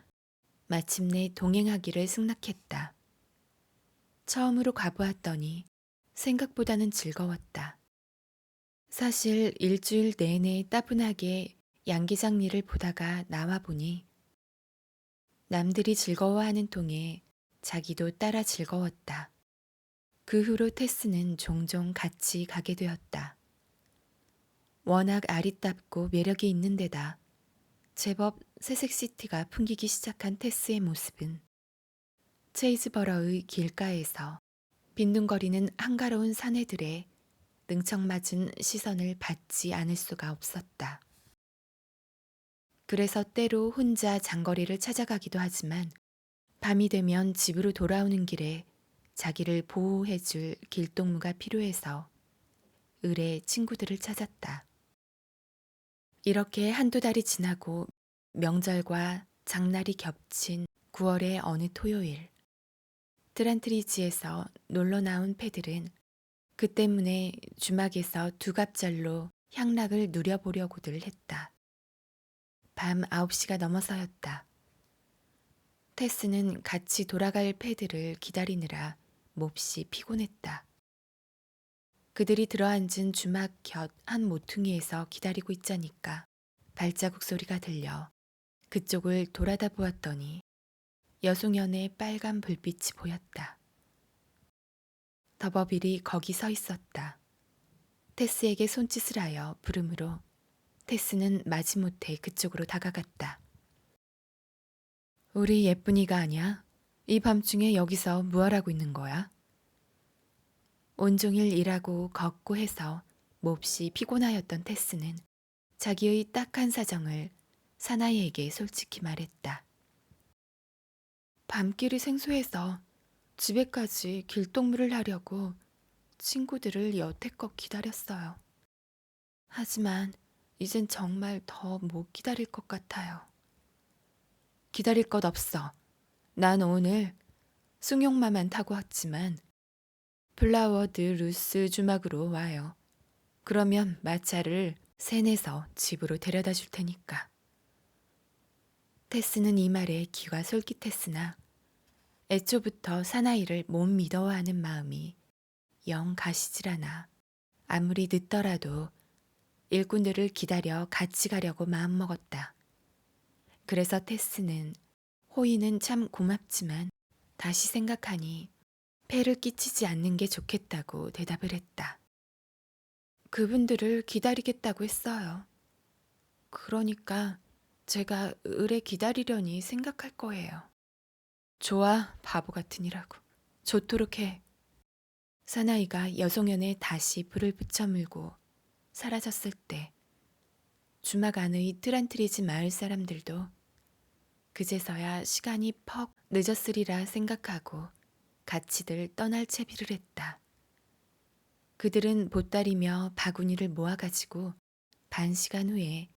마침내 동행하기를 승낙했다. 처음으로 가보았더니 생각보다는 즐거웠다. 사실 일주일 내내 따분하게 양기장 일을 보다가 나와보니 남들이 즐거워하는 통에 자기도 따라 즐거웠다. 그 후로 테스는 종종 같이 가게 되었다. 워낙 아리답고 매력이 있는 데다 제법 새색시티가 풍기기 시작한 테스의 모습은 체이즈버러의 길가에서 빈둥거리는 한가로운 사내들의 능청맞은 시선을 받지 않을 수가 없었다. 그래서 때로 혼자 장거리를 찾아가기도 하지만 밤이 되면 집으로 돌아오는 길에 자기를 보호해줄 길동무가 필요해서 을의 친구들을 찾았다. 이렇게 한두 달이 지나고 명절과 장날이 겹친 9월의 어느 토요일, 트란트리지에서 놀러 나온 패들은 그 때문에 주막에서 두갑절로 향락을 누려보려고들 했다. 밤 9시가 넘어서였다. 테스는 같이 돌아갈 패들을 기다리느라 몹시 피곤했다. 그들이 들어앉은 주막 곁 한 모퉁이에서 기다리고 있자니까 발자국 소리가 들려 그쪽을 돌아다 보았더니 여송연의 빨간 불빛이 보였다. 더버빌이 거기 서 있었다. 테스에게 손짓을 하여 부르므로 테스는 마지못해 그쪽으로 다가갔다. 우리 예쁜이가 아냐? 이 밤중에 여기서 무얼하고 있는 거야? 온종일 일하고 걷고 해서 몹시 피곤하였던 테스는 자기의 딱한 사정을 사나이에게 솔직히 말했다. 밤길이 생소해서 집에까지 길동무를 하려고 친구들을 여태껏 기다렸어요. 하지만 이젠 정말 더 못 기다릴 것 같아요. 기다릴 것 없어. 난 오늘 숭늉마만 타고 왔지만 플라워드 루스 주막으로 와요. 그러면 마차를 세내서 집으로 데려다 줄 테니까. 테스는 이 말에 귀가 솔깃했으나 애초부터 사나이를 못 믿어하는 마음이 영 가시질 않아 아무리 늦더라도 일꾼들을 기다려 같이 가려고 마음먹었다. 그래서 테스는 호의는 참 고맙지만 다시 생각하니 폐를 끼치지 않는 게 좋겠다고 대답을 했다. 그분들을 기다리겠다고 했어요. 그러니까 제가 의뢰 기다리려니 생각할 거예요. 좋아, 바보 같으니라고. 좋도록 해. 사나이가 여송연에 다시 불을 붙여 물고 사라졌을 때 주막 안의 트란트리지 마을 사람들도 그제서야 시간이 퍽 늦었으리라 생각하고 같이들 떠날 채비를 했다. 그들은 보따리며 바구니를 모아가지고 반 시간 후에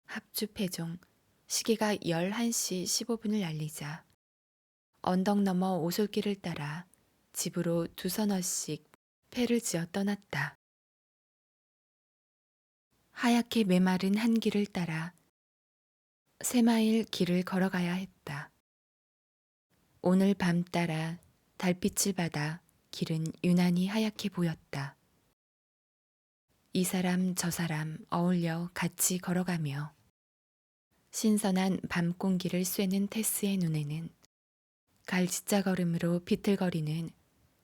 합주패종 시계가 11시 15분을 알리자 언덕 너머 오솔길을 따라 집으로 두 서너씩 패를 지어 떠났다. 하얗게 메마른 한 길을 따라 3마일 길을 걸어가야 했다. 오늘 밤 따라 달빛을 받아 길은 유난히 하얗게 보였다. 이 사람 저 사람 어울려 같이 걸어가며 신선한 밤 공기를 쐬는 테스의 눈에는 갈지자 걸음으로 비틀거리는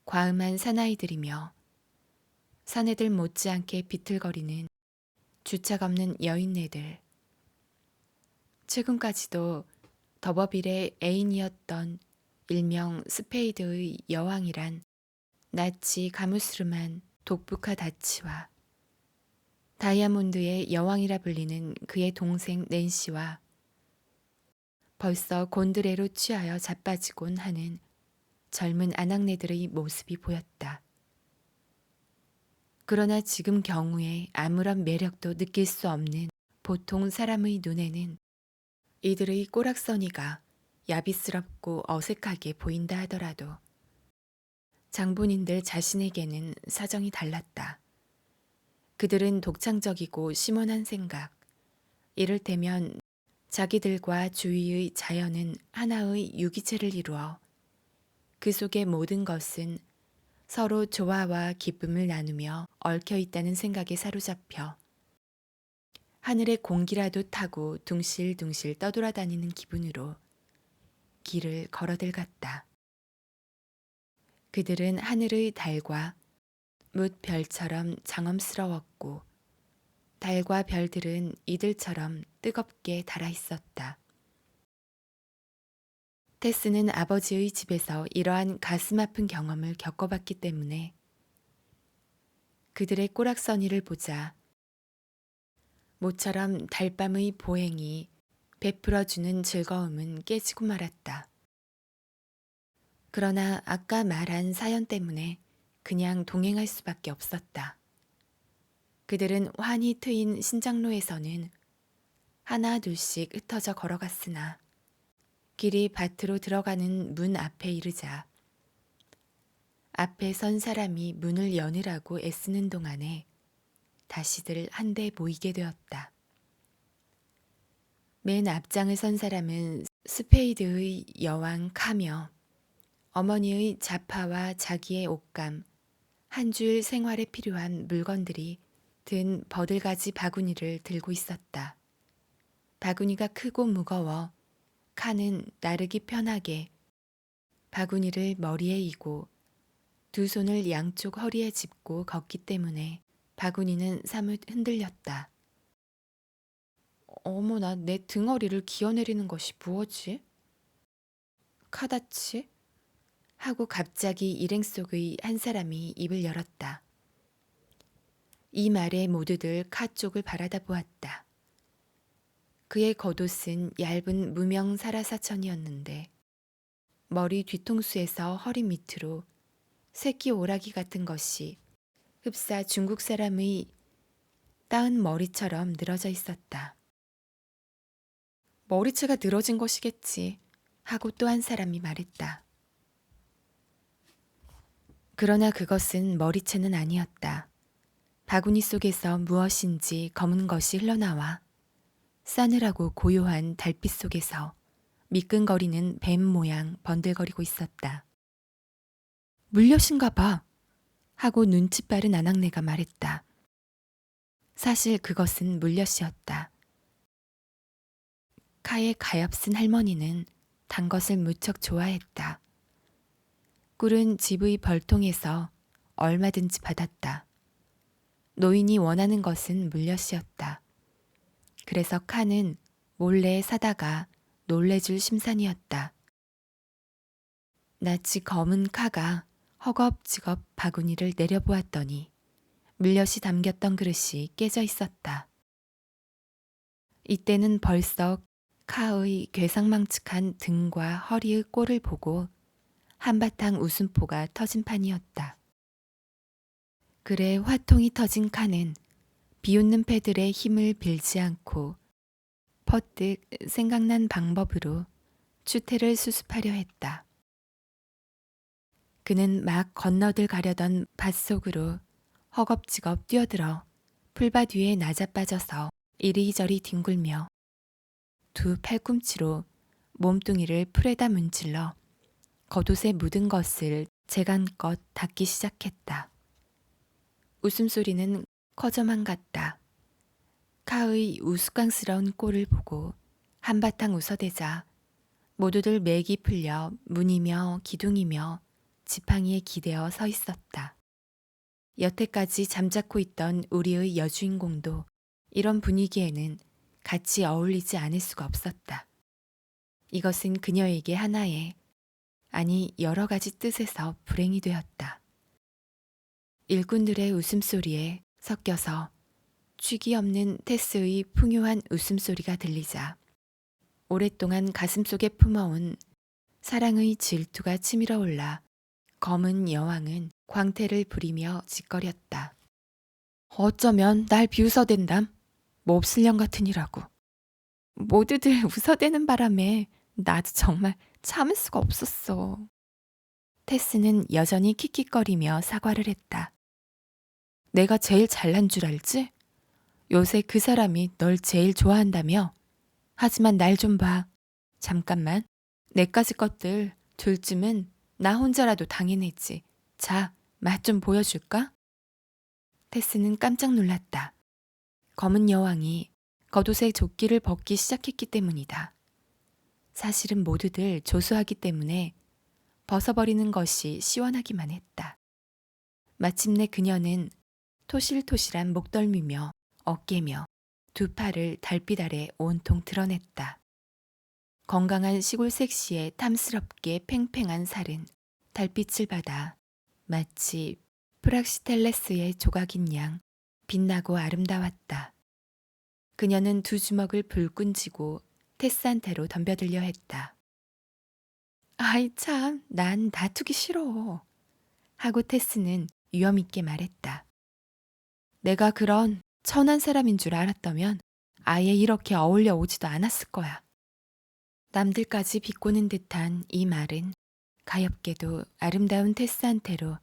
과음한 사나이들이며 사내들 못지않게 비틀거리는 주책 없는 여인네들, 최근까지도 더버빌의 애인이었던 일명 스페이드의 여왕이란 낯이 가무스름한 독북하 다치와 다이아몬드의 여왕이라 불리는 그의 동생 낸시와 벌써 곤드레로 취하여 자빠지곤 하는 젊은 아낙네들의 모습이 보였다. 그러나 지금 경우에 아무런 매력도 느낄 수 없는 보통 사람의 눈에는 이들의 꼬락서니가 야비스럽고 어색하게 보인다 하더라도 장본인들 자신에게는 사정이 달랐다. 그들은 독창적이고 심원한 생각, 이를테면 자기들과 주위의 자연은 하나의 유기체를 이루어 그 속의 모든 것은 서로 조화와 기쁨을 나누며 얽혀 있다는 생각에 사로잡혀 하늘의 공기라도 타고 둥실둥실 떠돌아다니는 기분으로 길을 걸어들갔다. 그들은 하늘의 달과 뭇 별처럼 장엄스러웠고 달과 별들은 이들처럼 뜨겁게 달아 있었다. 테스는 아버지의 집에서 이러한 가슴 아픈 경험을 겪어봤기 때문에 그들의 꼬락서니를 보자 모처럼 달밤의 보행이 베풀어주는 즐거움은 깨지고 말았다. 그러나 아까 말한 사연 때문에 그냥 동행할 수밖에 없었다. 그들은 환히 트인 신장로에서는 하나 둘씩 흩어져 걸어갔으나 길이 밭으로 들어가는 문 앞에 이르자 앞에 선 사람이 문을 여느라고 애쓰는 동안에 다시들 한데 모이게 되었다. 맨 앞장을 선 사람은 스페이드의 여왕 카며 어머니의 자파와 자기의 옷감, 한 주일 생활에 필요한 물건들이 든 버들가지 바구니를 들고 있었다. 바구니가 크고 무거워 칸은 나르기 편하게 바구니를 머리에 이고 두 손을 양쪽 허리에 짚고 걷기 때문에 바구니는 사뭇 흔들렸다. 어머나, 내 등허리를 기어내리는 것이 무엇이? 카다치? 하고 갑자기 일행 속의 한 사람이 입을 열었다. 이 말에 모두들 카 쪽을 바라다 보았다. 그의 겉옷은 얇은 무명 사라사천이었는데 머리 뒤통수에서 허리 밑으로 새끼 오라기 같은 것이 흡사 중국 사람의 따은 머리처럼 늘어져 있었다. 머리채가 늘어진 것이겠지 하고 또 한 사람이 말했다. 그러나 그것은 머리채는 아니었다. 바구니 속에서 무엇인지 검은 것이 흘러나와 싸늘하고 고요한 달빛 속에서 미끈거리는 뱀 모양 번들거리고 있었다. 물엿인가 봐 하고 눈치 빠른 아낙네가 말했다. 사실 그것은 물엿이었다. 카의 가엾은 할머니는 단 것을 무척 좋아했다. 꿀은 집의 벌통에서 얼마든지 받았다. 노인이 원하는 것은 물엿이었다. 그래서 카는 몰래 사다가 놀래줄 심산이었다. 낯이 검은 카가 허겁지겁 바구니를 내려보았더니 물엿이 담겼던 그릇이 깨져 있었다. 이때는 벌써 카의 괴상망측한 등과 허리의 꼴을 보고 한바탕 웃음보가 터진 판이었다. 그래 화통이 터진 카는 비웃는 패들의 힘을 빌지 않고 퍼뜩 생각난 방법으로 추태를 수습하려 했다. 그는 막 건너들 가려던 밭속으로 허겁지겁 뛰어들어 풀밭 위에 낮아빠져서 이리저리 뒹굴며 두 팔꿈치로 몸뚱이를 풀에다 문질러 겉옷에 묻은 것을 재간껏 닦기 시작했다. 웃음소리는 커져만 갔다. 카의 우스꽝스러운 꼴을 보고 한바탕 웃어대자 모두들 맥이 풀려 문이며 기둥이며 지팡이에 기대어 서 있었다. 여태까지 잠자코 있던 우리의 여주인공도 이런 분위기에는 같이 어울리지 않을 수가 없었다. 이것은 그녀에게 하나의, 아니 여러 가지 뜻에서 불행이 되었다. 일꾼들의 웃음소리에 섞여서 취기 없는 테스의 풍요한 웃음소리가 들리자 오랫동안 가슴속에 품어온 사랑의 질투가 치밀어 올라 검은 여왕은 광태를 부리며 짓거렸다. 어쩌면 날 비웃어댄담. 몹쓸년 같으니라고. 모두들 웃어대는 바람에 나도 정말 참을 수가 없었어. 테스는 여전히 킥킥거리며 사과를 했다. 내가 제일 잘난 줄 알지? 요새 그 사람이 널 제일 좋아한다며? 하지만 날 좀 봐. 잠깐만. 내까지 것들 둘쯤은 나 혼자라도 당해내지. 자, 맛 좀 보여줄까? 테스는 깜짝 놀랐다. 검은 여왕이 겉옷의 조끼를 벗기 시작했기 때문이다. 사실은 모두들 조수하기 때문에 벗어버리는 것이 시원하기만 했다. 마침내 그녀는 토실토실한 목덜미며 어깨며 두 팔을 달빛 아래 온통 드러냈다. 건강한 시골 섹시의 탐스럽게 팽팽한 살은 달빛을 받아 마치 프락시텔레스의 조각인 양 빛나고 아름다웠다. 그녀는 두 주먹을 불끈 쥐고 테스한테로 덤벼들려 했다. 아이 참, 난 다투기 싫어. 하고 테스는 위엄있게 말했다. 내가 그런 천한 사람인 줄 알았다면 아예 이렇게 어울려 오지도 않았을 거야. 남들까지 비꼬는 듯한 이 말은 가엾게도 아름다운 테스한테로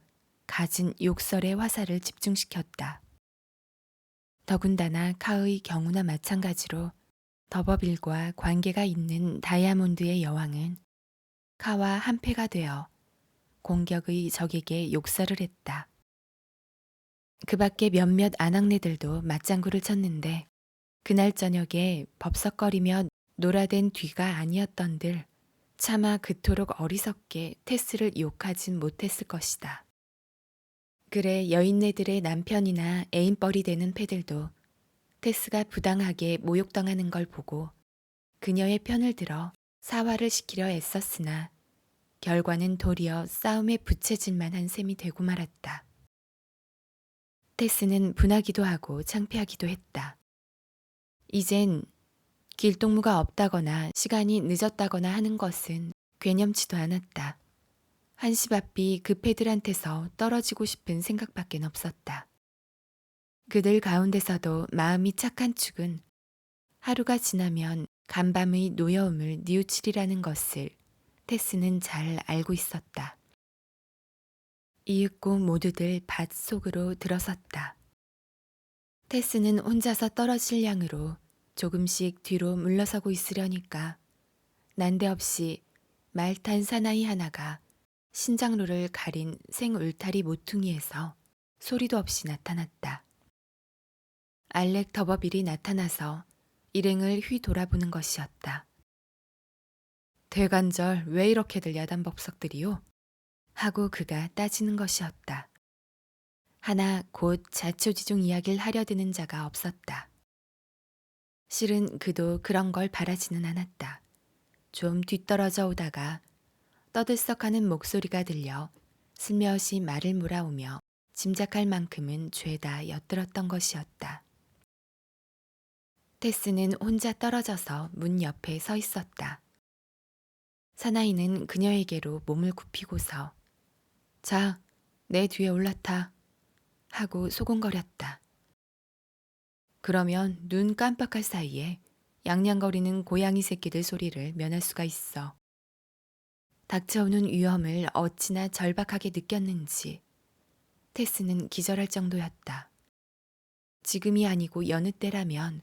가진 욕설의 화살을 집중시켰다. 더군다나 카의 경우나 마찬가지로 더버빌과 관계가 있는 다이아몬드의 여왕은 카와 한패가 되어 공격의 적에게 욕설을 했다. 그 밖에 몇몇 아낙네들도 맞장구를 쳤는데 그날 저녁에 법석거리며 놀아댄 뒤가 아니었던들 차마 그토록 어리석게 테스를 욕하진 못했을 것이다. 그래 여인네들의 남편이나 애인뻘이 되는 패들도 테스가 부당하게 모욕당하는 걸 보고 그녀의 편을 들어 사화를 시키려 애썼으나 결과는 도리어 싸움에 부채질만 한 셈이 되고 말았다. 테스는 분하기도 하고 창피하기도 했다. 이젠 길동무가 없다거나 시간이 늦었다거나 하는 것은 괴념치도 않았다. 한시 앞이 그 패들한테서 떨어지고 싶은 생각밖엔 없었다. 그들 가운데서도 마음이 착한 축은 하루가 지나면 간밤의 노여움을 뉘우치리라는 것을 테스는 잘 알고 있었다. 이윽고 모두들 밭 속으로 들어섰다. 테스는 혼자서 떨어질 양으로 조금씩 뒤로 물러서고 있으려니까 난데없이 말 탄 사나이 하나가 신장로를 가린 생울타리 모퉁이에서 소리도 없이 나타났다. 알렉 더버빌이 나타나서 일행을 휘 돌아보는 것이었다. 대관절 왜 이렇게들 야단법석들이요? 하고 그가 따지는 것이었다. 하나 곧 자초지종 이야기를 하려 드는 자가 없었다. 실은 그도 그런 걸 바라지는 않았다. 좀 뒤떨어져 오다가 떠들썩하는 목소리가 들려 슬며시 말을 몰아오며 짐작할 만큼은 죄다 엿들었던 것이었다. 테스는 혼자 떨어져서 문 옆에 서 있었다. 사나이는 그녀에게로 몸을 굽히고서 자, 내 뒤에 올라타 하고 소곤거렸다. 그러면 눈 깜빡할 사이에 양냥거리는 고양이 새끼들 소리를 면할 수가 있어. 닥쳐오는 위험을 어찌나 절박하게 느꼈는지 테스는 기절할 정도였다. 지금이 아니고 여느 때라면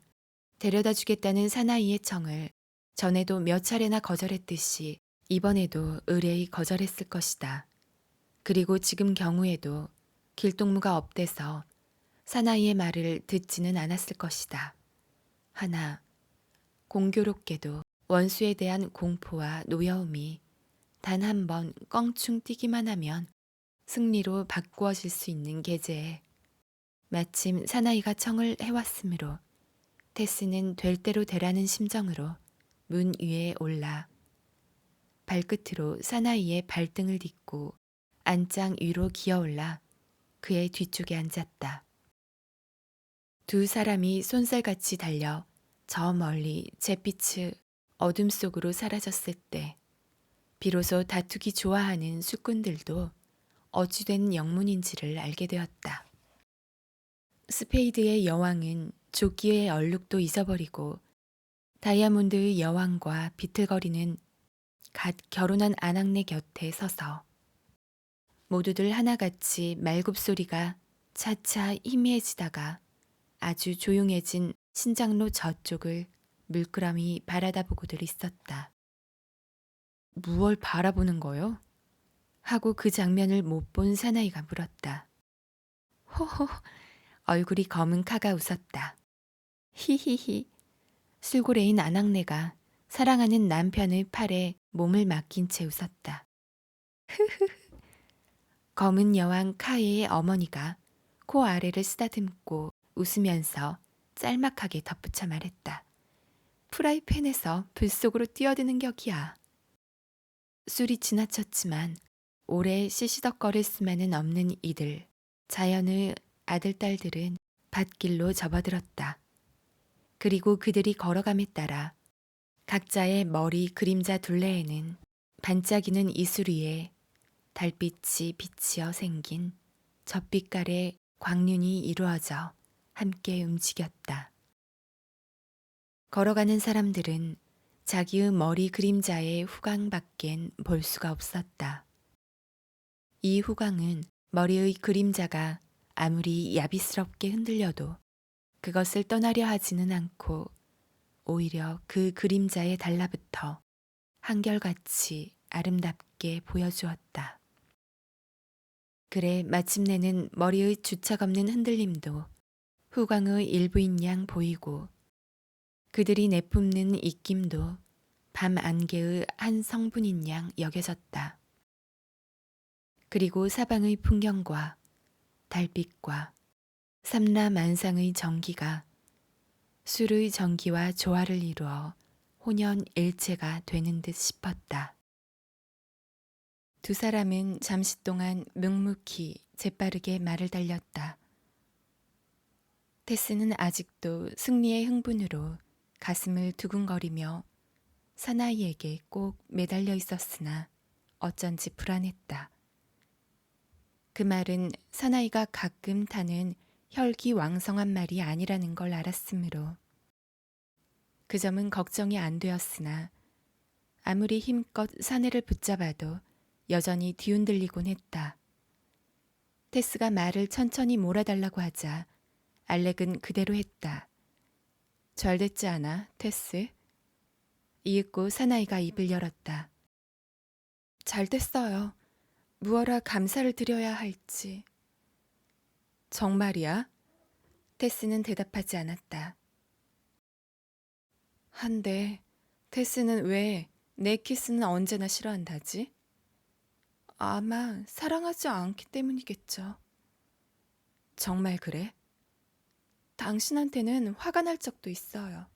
데려다 주겠다는 사나이의 청을 전에도 몇 차례나 거절했듯이 이번에도 의뢰히 거절했을 것이다. 그리고 지금 경우에도 길동무가 업돼서 사나이의 말을 듣지는 않았을 것이다. 하나, 공교롭게도 원수에 대한 공포와 노여움이 단 한 번 껑충 뛰기만 하면 승리로 바꾸어질 수 있는 계제에 마침 사나이가 청을 해왔으므로 테스는 될 대로 되라는 심정으로 문 위에 올라 발끝으로 사나이의 발등을 딛고 안장 위로 기어올라 그의 뒤쪽에 앉았다. 두 사람이 쏜살같이 달려 저 멀리 잿빛의 어둠 속으로 사라졌을 때 비로소 다투기 좋아하는 수꾼들도 어찌된 영문인지를 알게 되었다. 스페이드의 여왕은 조끼의 얼룩도 잊어버리고 다이아몬드의 여왕과 비틀거리는 갓 결혼한 아낙네 곁에 서서 모두들 하나같이 말굽소리가 차차 희미해지다가 아주 조용해진 신장로 저쪽을 물끄러미 바라다보고들 있었다. 무얼 바라보는 거요? 하고 그 장면을 못 본 사나이가 물었다. 호호, 얼굴이 검은 카가 웃었다. 히히히, 술고래인 아낙네가 사랑하는 남편의 팔에 몸을 맡긴 채 웃었다. 흐흐흐. 검은 여왕 카이의 어머니가 코 아래를 쓰다듬고 웃으면서 짤막하게 덧붙여 말했다. 프라이팬에서 불 속으로 뛰어드는 격이야. 술이 지나쳤지만 오래 시시덕거릴 수만은 없는 이들, 자연의 아들딸들은 밭길로 접어들었다. 그리고 그들이 걸어감에 따라 각자의 머리 그림자 둘레에는 반짝이는 이슬 위에 달빛이 비치어 생긴 젖빛깔의 광륜이 이루어져 함께 움직였다. 걸어가는 사람들은 자기의 머리 그림자의 후광밖엔 볼 수가 없었다. 이 후광은 머리의 그림자가 아무리 야비스럽게 흔들려도 그것을 떠나려 하지는 않고 오히려 그 그림자에 달라붙어 한결같이 아름답게 보여주었다. 그래 마침내는 머리의 주착 없는 흔들림도 후광의 일부인 양 보이고 그들이 내뿜는 입김도 밤 안개의 한 성분인 양 여겨졌다. 그리고 사방의 풍경과 달빛과 삼라만상의 전기가 술의 전기와 조화를 이루어 혼연일체가 되는 듯 싶었다. 두 사람은 잠시 동안 묵묵히 재빠르게 말을 달렸다. 테스는 아직도 승리의 흥분으로 가슴을 두근거리며 사나이에게 꼭 매달려 있었으나 어쩐지 불안했다. 그 말은 사나이가 가끔 타는 혈기왕성한 말이 아니라는 걸 알았으므로 그 점은 걱정이 안 되었으나 아무리 힘껏 사내를 붙잡아도 여전히 뒤흔들리곤 했다. 테스가 말을 천천히 몰아달라고 하자 알렉은 그대로 했다. 잘 됐지 않아, 테스? 이윽고 사나이가 입을 열었다. 잘 됐어요. 무어라 감사를 드려야 할지. 정말이야? 테스는 대답하지 않았다. 한데 테스는 왜 내 키스는 언제나 싫어한다지? 아마 사랑하지 않기 때문이겠죠. 정말 그래? 당신한테는 화가 날 적도 있어요.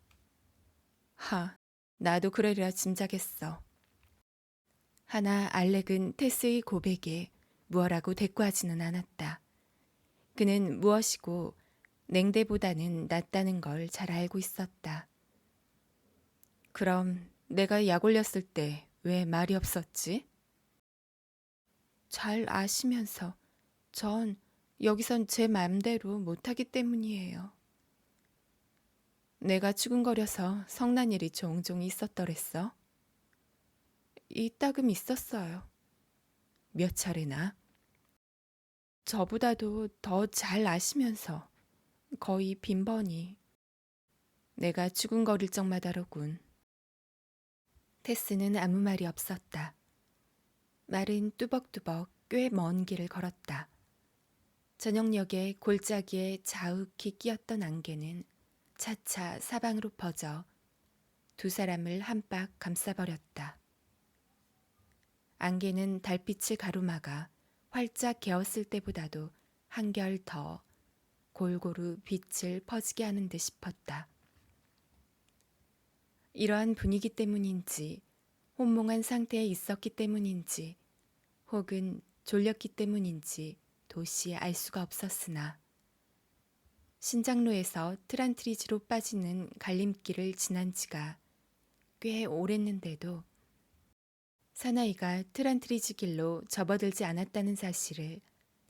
하, 나도 그러리라 짐작했어. 하나 알렉은 테스의 고백에 무어라고 대꾸하지는 않았다. 그는 무엇이고 냉대보다는 낫다는 걸 잘 알고 있었다. 그럼 내가 약 올렸을 때 왜 말이 없었지? 잘 아시면서 전 여기선 제 맘대로 못하기 때문이에요. 내가 추근거려서 성난 일이 종종 있었더랬어. 이따금 있었어요. 몇 차례나. 저보다도 더 잘 아시면서 거의 빈번히. 내가 추근거릴 적마다로군. 테스는 아무 말이 없었다. 말은 뚜벅뚜벅 꽤 먼 길을 걸었다. 저녁녘에 골짜기에 자욱히 끼었던 안개는 차차 사방으로 퍼져 두 사람을 한박 감싸버렸다. 안개는 달빛을 가로막아 활짝 개었을 때보다도 한결 더 골고루 빛을 퍼지게 하는 듯 싶었다. 이러한 분위기 때문인지 혼몽한 상태에 있었기 때문인지 혹은 졸렸기 때문인지 도시 알 수가 없었으나 신장로에서 트란트리지로 빠지는 갈림길을 지난 지가 꽤 오랬는데도 사나이가 트란트리지 길로 접어들지 않았다는 사실을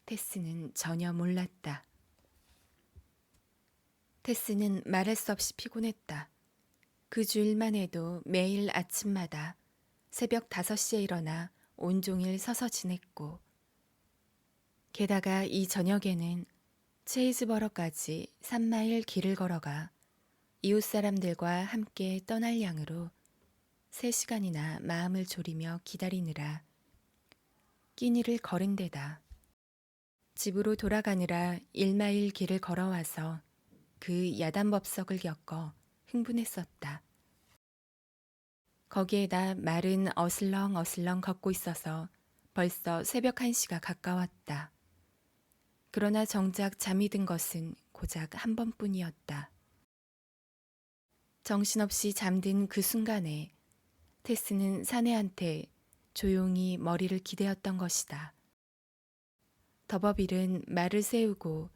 테스는 전혀 몰랐다. 테스는 말할 수 없이 피곤했다. 그 주일만 해도 매일 아침마다 새벽 5시에 일어나 온종일 서서 지냈고 게다가 이 저녁에는 체이즈버러까지 3마일 길을 걸어가 이웃 사람들과 함께 떠날 양으로 3시간이나 마음을 졸이며 기다리느라 끼니를 거른 데다 집으로 돌아가느라 1마일 길을 걸어와서 그 야단법석을 겪어 흥분했었다. 거기에다 말은 어슬렁어슬렁 걷고 있어서 벌써 새벽 1시가 가까웠다. 그러나 정작 잠이 든 것은 고작 한 번뿐이었다. 정신없이 잠든 그 순간에 테스는 사내한테 조용히 머리를 기대었던 것이다. 더버빌은 말을 세우고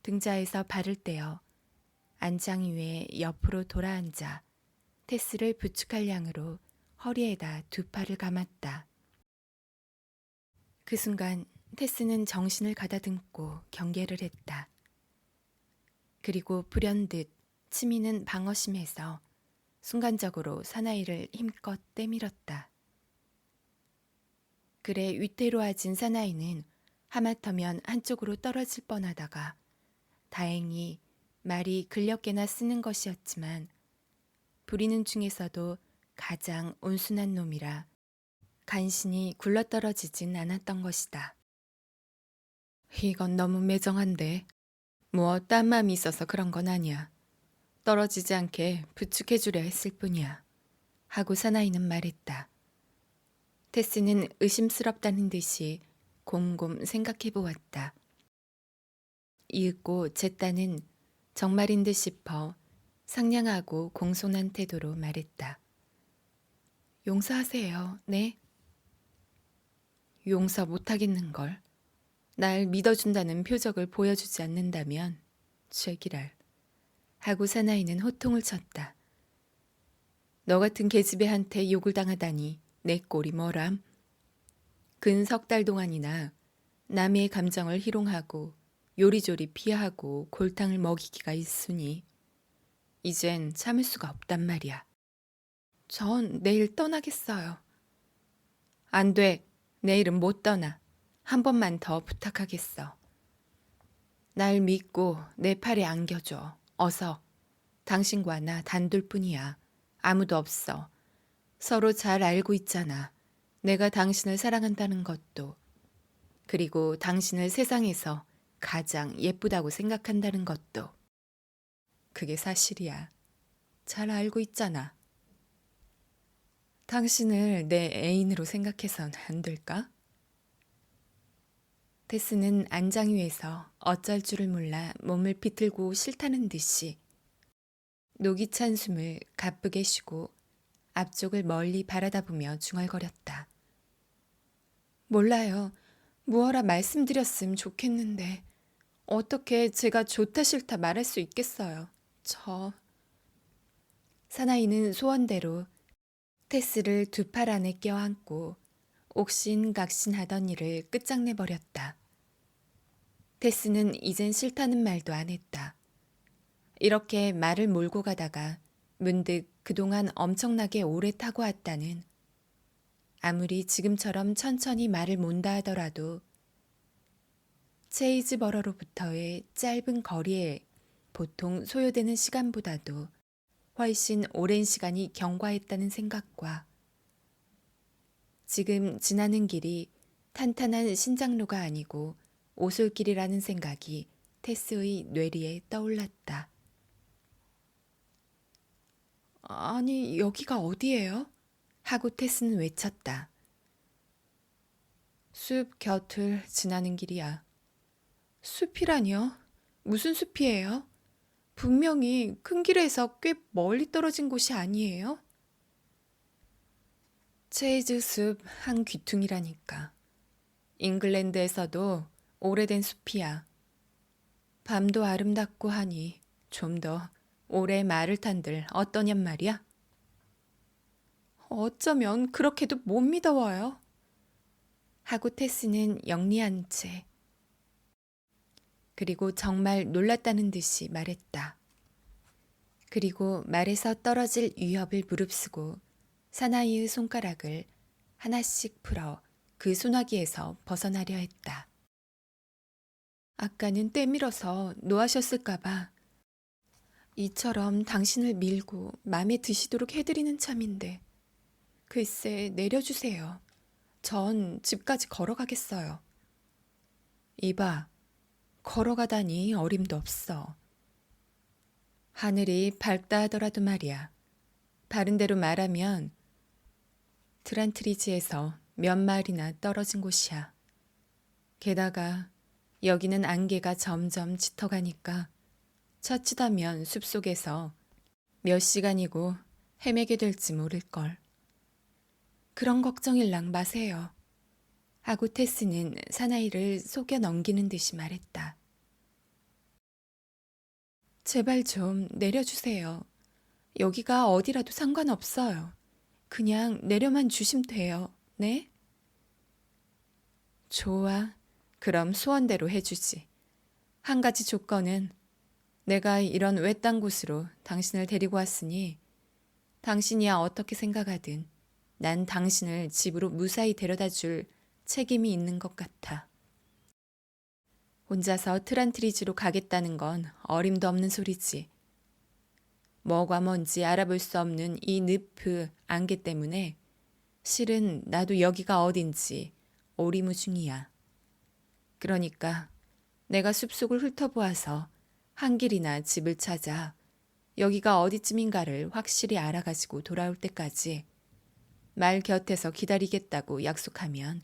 등자에서 발을 떼어 안장 위에 옆으로 돌아앉아 테스를 부축할 양으로 허리에다 두 팔을 감았다. 그 순간 테스는 정신을 가다듬고 경계를 했다. 그리고 불현듯 치미는 방어심에서 순간적으로 사나이를 힘껏 때밀었다. 그래 위태로워진 사나이는 하마터면 한쪽으로 떨어질 뻔하다가 다행히 말이 근력계나 쓰는 것이었지만 부리는 중에서도 가장 온순한 놈이라 간신히 굴러떨어지진 않았던 것이다. 이건 너무 매정한데 뭐 딴 마음이 있어서 그런 건 아니야. 떨어지지 않게 부축해주려 했을 뿐이야. 하고 사나이는 말했다. 테스는 의심스럽다는 듯이 곰곰 생각해 보았다. 이윽고 제따는 정말인 듯 싶어 상냥하고 공손한 태도로 말했다. 용서하세요. 네. 용서 못하겠는걸. 날 믿어준다는 표적을 보여주지 않는다면 죄기랄. 하고 사나이는 호통을 쳤다. 너 같은 계집애한테 욕을 당하다니 내 꼴이 뭐람. 근 석 달 동안이나 남의 감정을 희롱하고 요리조리 비하하고 골탕을 먹이기가 일쑤니 이젠 참을 수가 없단 말이야. 전 내일 떠나겠어요. 안 돼. 내일은 못 떠나. 한 번만 더 부탁하겠어. 날 믿고 내 팔에 안겨줘. 어서. 당신과 나 단둘뿐이야. 아무도 없어. 서로 잘 알고 있잖아. 내가 당신을 사랑한다는 것도. 그리고 당신을 세상에서 가장 예쁘다고 생각한다는 것도. 그게 사실이야. 잘 알고 있잖아. 당신을 내 애인으로 생각해선 안 될까? 테스는 안장 위에서 어쩔 줄을 몰라 몸을 비틀고 싫다는 듯이 녹이 찬 숨을 가쁘게 쉬고 앞쪽을 멀리 바라다보며 중얼거렸다. 몰라요. 무어라 말씀드렸음 좋겠는데 어떻게 제가 좋다 싫다 말할 수 있겠어요. 사나이는 소원대로 테스를 두 팔 안에 껴안고 옥신각신하던 일을 끝장내버렸다. 테스는 이젠 싫다는 말도 안 했다. 이렇게 말을 몰고 가다가 문득 그동안 엄청나게 오래 타고 왔다는, 아무리 지금처럼 천천히 말을 몬다 하더라도 체이즈버러로부터의 짧은 거리에 보통 소요되는 시간보다도 훨씬 오랜 시간이 경과했다는 생각과 지금 지나는 길이 탄탄한 신장로가 아니고 오솔길이라는 생각이 테스의 뇌리에 떠올랐다. 아니, 여기가 어디예요? 하고 테스는 외쳤다. 숲 곁을 지나는 길이야. 숲이라니요? 무슨 숲이에요? 분명히 큰 길에서 꽤 멀리 떨어진 곳이 아니에요? 체이즈 숲 한 귀퉁이라니까. 잉글랜드에서도 오래된 숲이야. 밤도 아름답고 하니 좀 더 오래 말을 탄들 어떠냔 말이야? 어쩌면 그렇게도 못 믿어워요. 하고 테스는 영리한 채 그리고 정말 놀랐다는 듯이 말했다. 그리고 말에서 떨어질 위협을 무릅쓰고 사나이의 손가락을 하나씩 풀어 그 소나기에서 벗어나려 했다. 아까는 때밀어서 노하셨을까봐 이처럼 당신을 밀고 맘에 드시도록 해드리는 참인데 글쎄 내려주세요. 전 집까지 걸어가겠어요. 이봐, 걸어가다니 어림도 없어. 하늘이 밝다 하더라도 말이야. 바른 대로 말하면 트란트리지에서 몇 마일이나 떨어진 곳이야. 게다가 여기는 안개가 점점 짙어가니까 처치다면 숲속에서 몇 시간이고 헤매게 될지 모를걸. 그런 걱정일랑 마세요. 하고 테스는 사나이를 속여 넘기는 듯이 말했다. 제발 좀 내려주세요. 여기가 어디라도 상관없어요. 그냥 내려만 주시면 돼요. 네? 좋아. 그럼 소원대로 해주지. 한 가지 조건은 내가 이런 외딴 곳으로 당신을 데리고 왔으니 당신이야 어떻게 생각하든 난 당신을 집으로 무사히 데려다 줄 책임이 있는 것 같아. 혼자서 트란트리지로 가겠다는 건 어림도 없는 소리지. 뭐가 뭔지 알아볼 수 없는 이 늪의 안개 때문에 실은 나도 여기가 어딘지 오리무중이야. 그러니까 내가 숲속을 훑어보아서 한 길이나 집을 찾아 여기가 어디쯤인가를 확실히 알아가지고 돌아올 때까지 말 곁에서 기다리겠다고 약속하면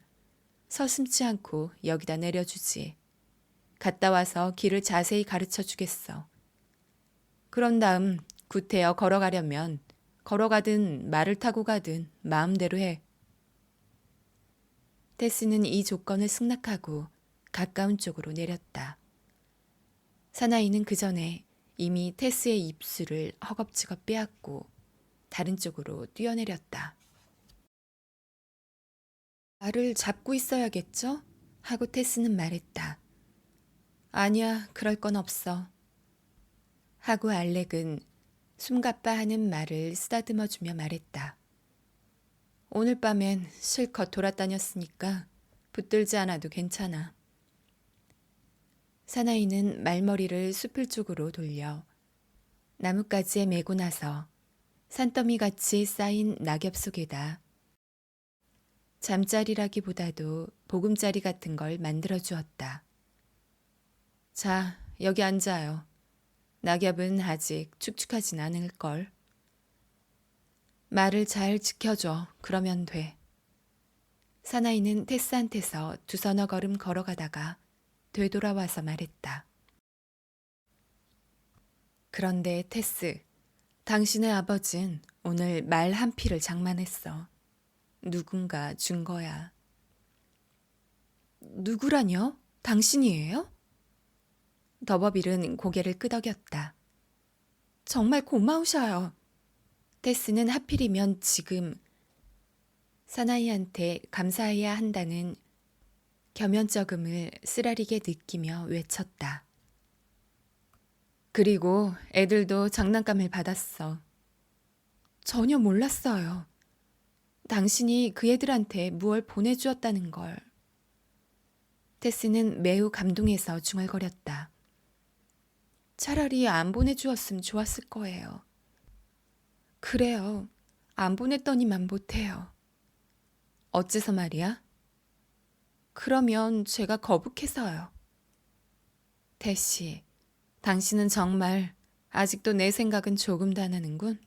서슴지 않고 여기다 내려주지. 갔다 와서 길을 자세히 가르쳐 주겠어. 그런 다음 구태여 걸어가려면 걸어가든 말을 타고 가든 마음대로 해. 테스는 이 조건을 승낙하고 가까운 쪽으로 내렸다. 사나이는 그 전에 이미 테스의 입술을 허겁지겁 빼앗고 다른 쪽으로 뛰어내렸다. 알을 잡고 있어야겠죠? 하고 테스는 말했다. 아니야, 그럴 건 없어. 하고 알렉은 숨가빠 하는 말을 쓰다듬어주며 말했다. 오늘 밤엔 실컷 돌아다녔으니까 붙들지 않아도 괜찮아. 사나이는 말머리를 숲을 쪽으로 돌려 나뭇가지에 메고 나서 산더미 같이 쌓인 낙엽 속에다 잠자리라기보다도 보금자리 같은 걸 만들어 주었다. 자, 여기 앉아요. 낙엽은 아직 축축하진 않을걸. 말을 잘 지켜줘. 그러면 돼. 사나이는 테스한테서 두서너 걸음 걸어가다가 되돌아와서 말했다. 그런데 테스, 당신의 아버진 오늘 말 한 피를 장만했어. 누군가 준 거야. 누구라뇨? 당신이에요? 더버빌은 고개를 끄덕였다. 정말 고마우셔요. 테스는 하필이면 지금 사나이한테 감사해야 한다는 겸연쩍음을 쓰라리게 느끼며 외쳤다. 그리고 애들도 장난감을 받았어. 전혀 몰랐어요. 당신이 그 애들한테 무얼 보내주었다는 걸. 테스는 매우 감동해서 중얼거렸다. 차라리 안 보내주었으면 좋았을 거예요. 그래요. 안 보냈더니만 못해요. 어째서 말이야? 그러면 제가 거북해서요. 테시, 당신은 정말 아직도 내 생각은 조금도 안 하는군.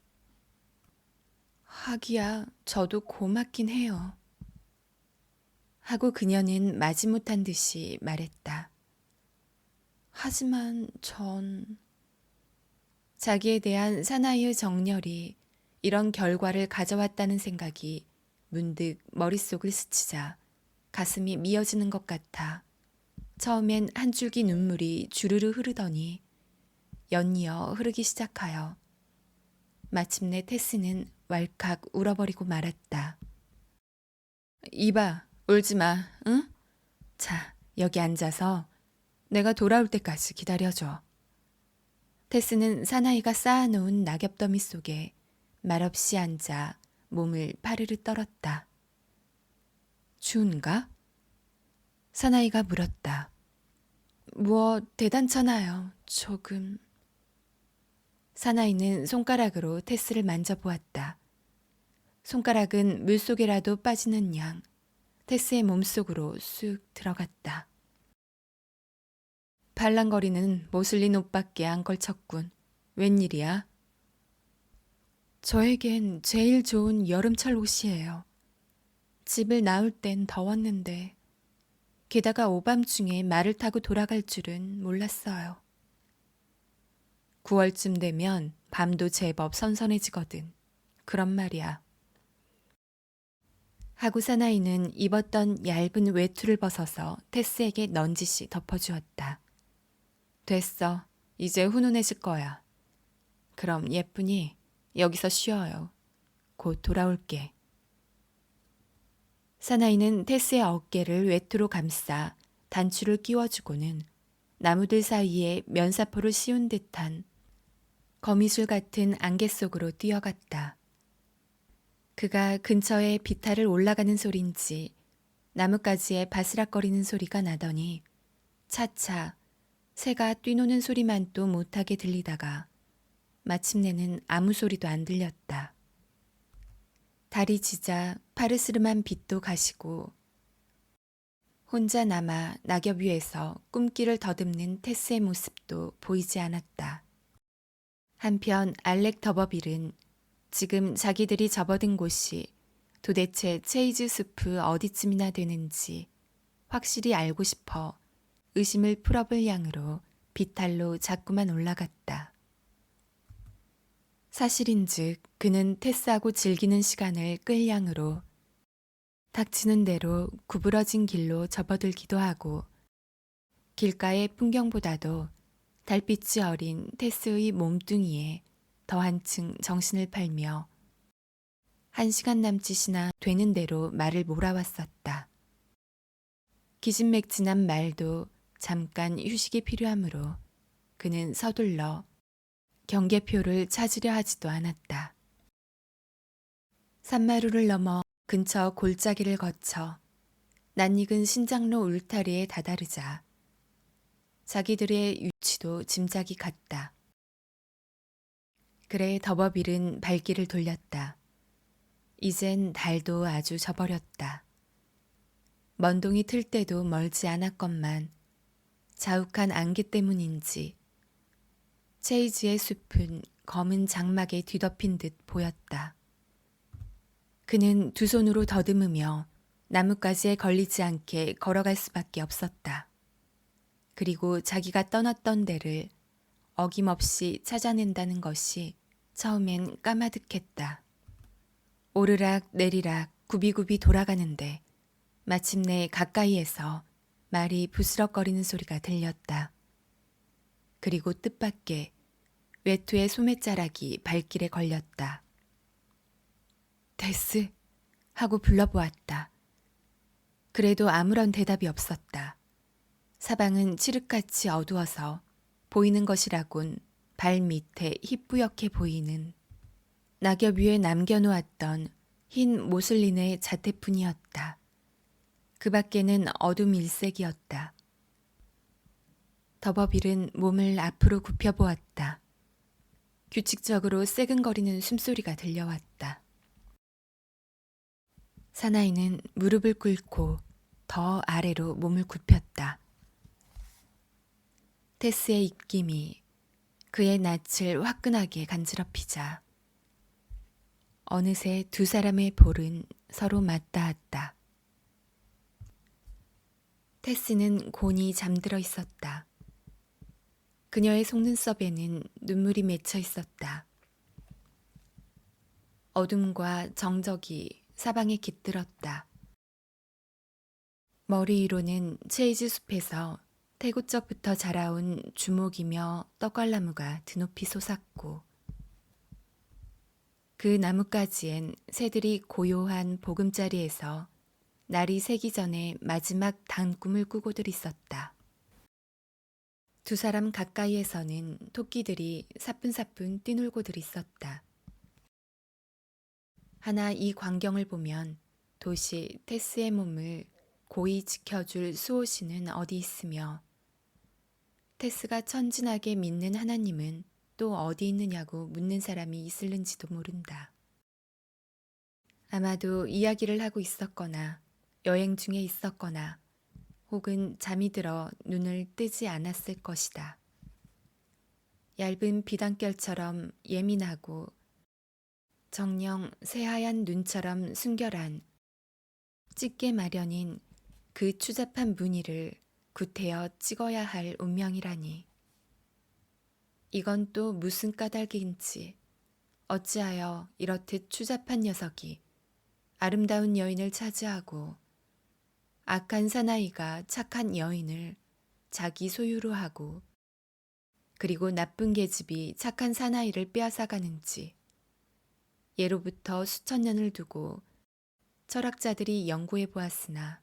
하기야 저도 고맙긴 해요. 하고 그녀는 마지못한 듯이 말했다. 하지만 전... 자기에 대한 사나이의 정열이 이런 결과를 가져왔다는 생각이 문득 머릿속을 스치자 가슴이 미어지는 것 같아 처음엔 한 줄기 눈물이 주르르 흐르더니 연이어 흐르기 시작하여 마침내 테스는 왈칵 울어버리고 말았다. 이봐, 울지 마, 응? 자, 여기 앉아서 내가 돌아올 때까지 기다려줘. 테스는 사나이가 쌓아놓은 낙엽더미 속에 말없이 앉아 몸을 파르르 떨었다. 추운가? 사나이가 물었다. 무엇 대단찮아요. 조금. 사나이는 손가락으로 테스를 만져보았다. 손가락은 물속에라도 빠지는 양 테스의 몸속으로 쑥 들어갔다. 발랑거리는 모슬린 옷밖에 안 걸쳤군. 웬일이야? 저에겐 제일 좋은 여름철 옷이에요. 집을 나올 땐 더웠는데 게다가 오밤중에 말을 타고 돌아갈 줄은 몰랐어요. 9월쯤 되면 밤도 제법 선선해지거든. 그런 말이야. 하고 사나이는 입었던 얇은 외투를 벗어서 테스에게 넌지시 덮어주었다. 됐어. 이제 훈훈해질 거야. 그럼 예쁘니 여기서 쉬어요. 곧 돌아올게. 사나이는 테스의 어깨를 외투로 감싸 단추를 끼워주고는 나무들 사이에 면사포를 씌운 듯한 거미줄 같은 안개 속으로 뛰어갔다. 그가 근처에 비탈을 올라가는 소린지 나뭇가지에 바스락거리는 소리가 나더니 차차 새가 뛰노는 소리만 또 못하게 들리다가 마침내는 아무 소리도 안 들렸다. 달이 지자 파르스름한 빛도 가시고 혼자 남아 낙엽 위에서 꿈길을 더듬는 테스의 모습도 보이지 않았다. 한편 알렉 더버빌은 지금 자기들이 접어든 곳이 도대체 체이즈 숲이 어디쯤이나 되는지 확실히 알고 싶어 의심을 풀어볼 양으로 비탈로 자꾸만 올라갔다. 사실인즉 그는 테스하고 즐기는 시간을 끌 양으로 닥치는 대로 구부러진 길로 접어들기도 하고 길가의 풍경보다도 달빛이 어린 테스의 몸뚱이에 더 한층 정신을 팔며 1시간 남짓이나 되는 대로 말을 몰아왔었다. 기진맥진한 말도 잠깐 휴식이 필요하므로 그는 서둘러 경계표를 찾으려 하지도 않았다. 산마루를 넘어 근처 골짜기를 거쳐 낯익은 신장로 울타리에 다다르자 자기들의 위치도 짐작이 갔다. 그래 더버빌은 발길을 돌렸다. 이젠 달도 아주 져버렸다. 먼동이 틀 때도 멀지 않았건만 자욱한 안개 때문인지 체이즈의 숲은 검은 장막에 뒤덮인 듯 보였다. 그는 두 손으로 더듬으며 나뭇가지에 걸리지 않게 걸어갈 수밖에 없었다. 그리고 자기가 떠났던 데를 어김없이 찾아낸다는 것이 처음엔 까마득했다. 오르락 내리락 굽이굽이 돌아가는데 마침내 가까이에서 말이 부스럭거리는 소리가 들렸다. 그리고 뜻밖의 외투의 소매자락이 발길에 걸렸다. 데스 하고 불러보았다. 그래도 아무런 대답이 없었다. 사방은 칠흑같이 어두워서 보이는 것이라곤 발 밑에 희뿌옇게 보이는 낙엽 위에 남겨놓았던 흰 모슬린의 자태뿐이었다. 그 밖에는 어둠 일색이었다. 더버빌은 몸을 앞으로 굽혀보았다. 규칙적으로 새근거리는 숨소리가 들려왔다. 사나이는 무릎을 꿇고 더 아래로 몸을 굽혔다. 테스의 입김이 그의 낯을 화끈하게 간지럽히자 어느새 두 사람의 볼은 서로 맞닿았다. 테스는 곤히 잠들어 있었다. 그녀의 속눈썹에는 눈물이 맺혀 있었다. 어둠과 정적이 사방에 깃들었다. 머리 위로는 체이즈 숲에서 태고적부터 자라온 주목이며 떡갈나무가 드높이 솟았고 그 나뭇가지엔 새들이 고요한 보금자리에서 날이 새기 전에 마지막 단꿈을 꾸고들 있었다. 두 사람 가까이에서는 토끼들이 사뿐사뿐 뛰놀고들 있었다. 하나 이 광경을 보면 도시 테스의 몸을 고이 지켜줄 수호신은 어디 있으며 테스가 천진하게 믿는 하나님은 또 어디 있느냐고 묻는 사람이 있을는지도 모른다. 아마도 이야기를 하고 있었거나 여행 중에 있었거나 혹은 잠이 들어 눈을 뜨지 않았을 것이다. 얇은 비단결처럼 예민하고 정녕 새하얀 눈처럼 순결한 찢게 마련인 그 추잡한 무늬를 구태여 찍어야 할 운명이라니. 이건 또 무슨 까닭인지 어찌하여 이렇듯 추잡한 녀석이 아름다운 여인을 차지하고 악한 사나이가 착한 여인을 자기 소유로 하고 그리고 나쁜 계집이 착한 사나이를 빼앗아가는지 예로부터 수천 년을 두고 철학자들이 연구해 보았으나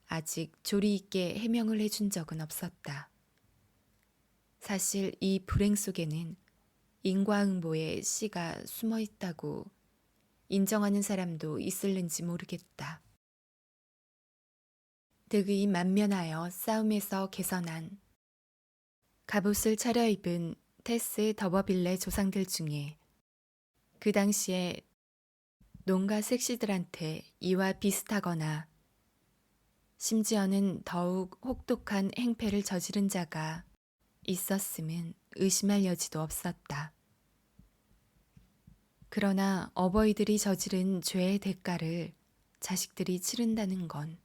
아직 조리 있게 해명을 해준 적은 없었다. 사실 이 불행 속에는 인과응보의 씨가 숨어 있다고 인정하는 사람도 있을는지 모르겠다. 득의 만면하여 싸움에서 개선한 갑옷을 차려입은 테스 더버빌레 조상들 중에 그 당시에 농가 색시들한테 이와 비슷하거나 심지어는 더욱 혹독한 행패를 저지른 자가 있었음은 의심할 여지도 없었다. 그러나 어버이들이 저지른 죄의 대가를 자식들이 치른다는 건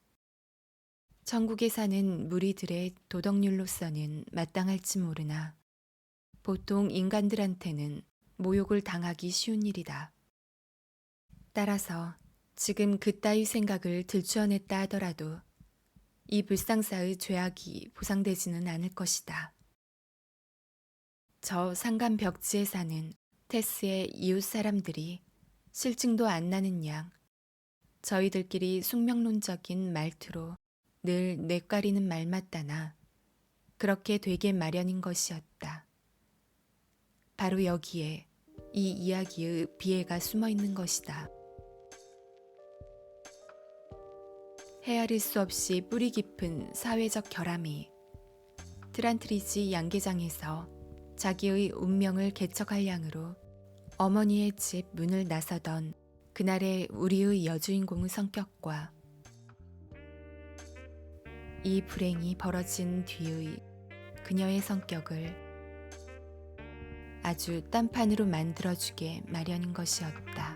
천국에 사는 무리들의 도덕률로서는 마땅할지 모르나 보통 인간들한테는 모욕을 당하기 쉬운 일이다. 따라서 지금 그따위 생각을 들추어냈다 하더라도 이 불상사의 죄악이 보상되지는 않을 것이다. 저 산간 벽지에 사는 테스의 이웃 사람들이 실증도 안 나는 양 저희들끼리 숙명론적인 말투로 늘 뇌까리는 말맞다나 그렇게 되게 마련인 것이었다. 바로 여기에 이 이야기의 비애가 숨어 있는 것이다. 헤아릴 수 없이 뿌리 깊은 사회적 결함이 트란트리지 양계장에서 자기의 운명을 개척할 양으로 어머니의 집 문을 나서던 그날의 우리의 여주인공의 성격과 이 불행이 벌어진 뒤의 그녀의 성격을 아주 딴판으로 만들어주게 마련인 것이었다.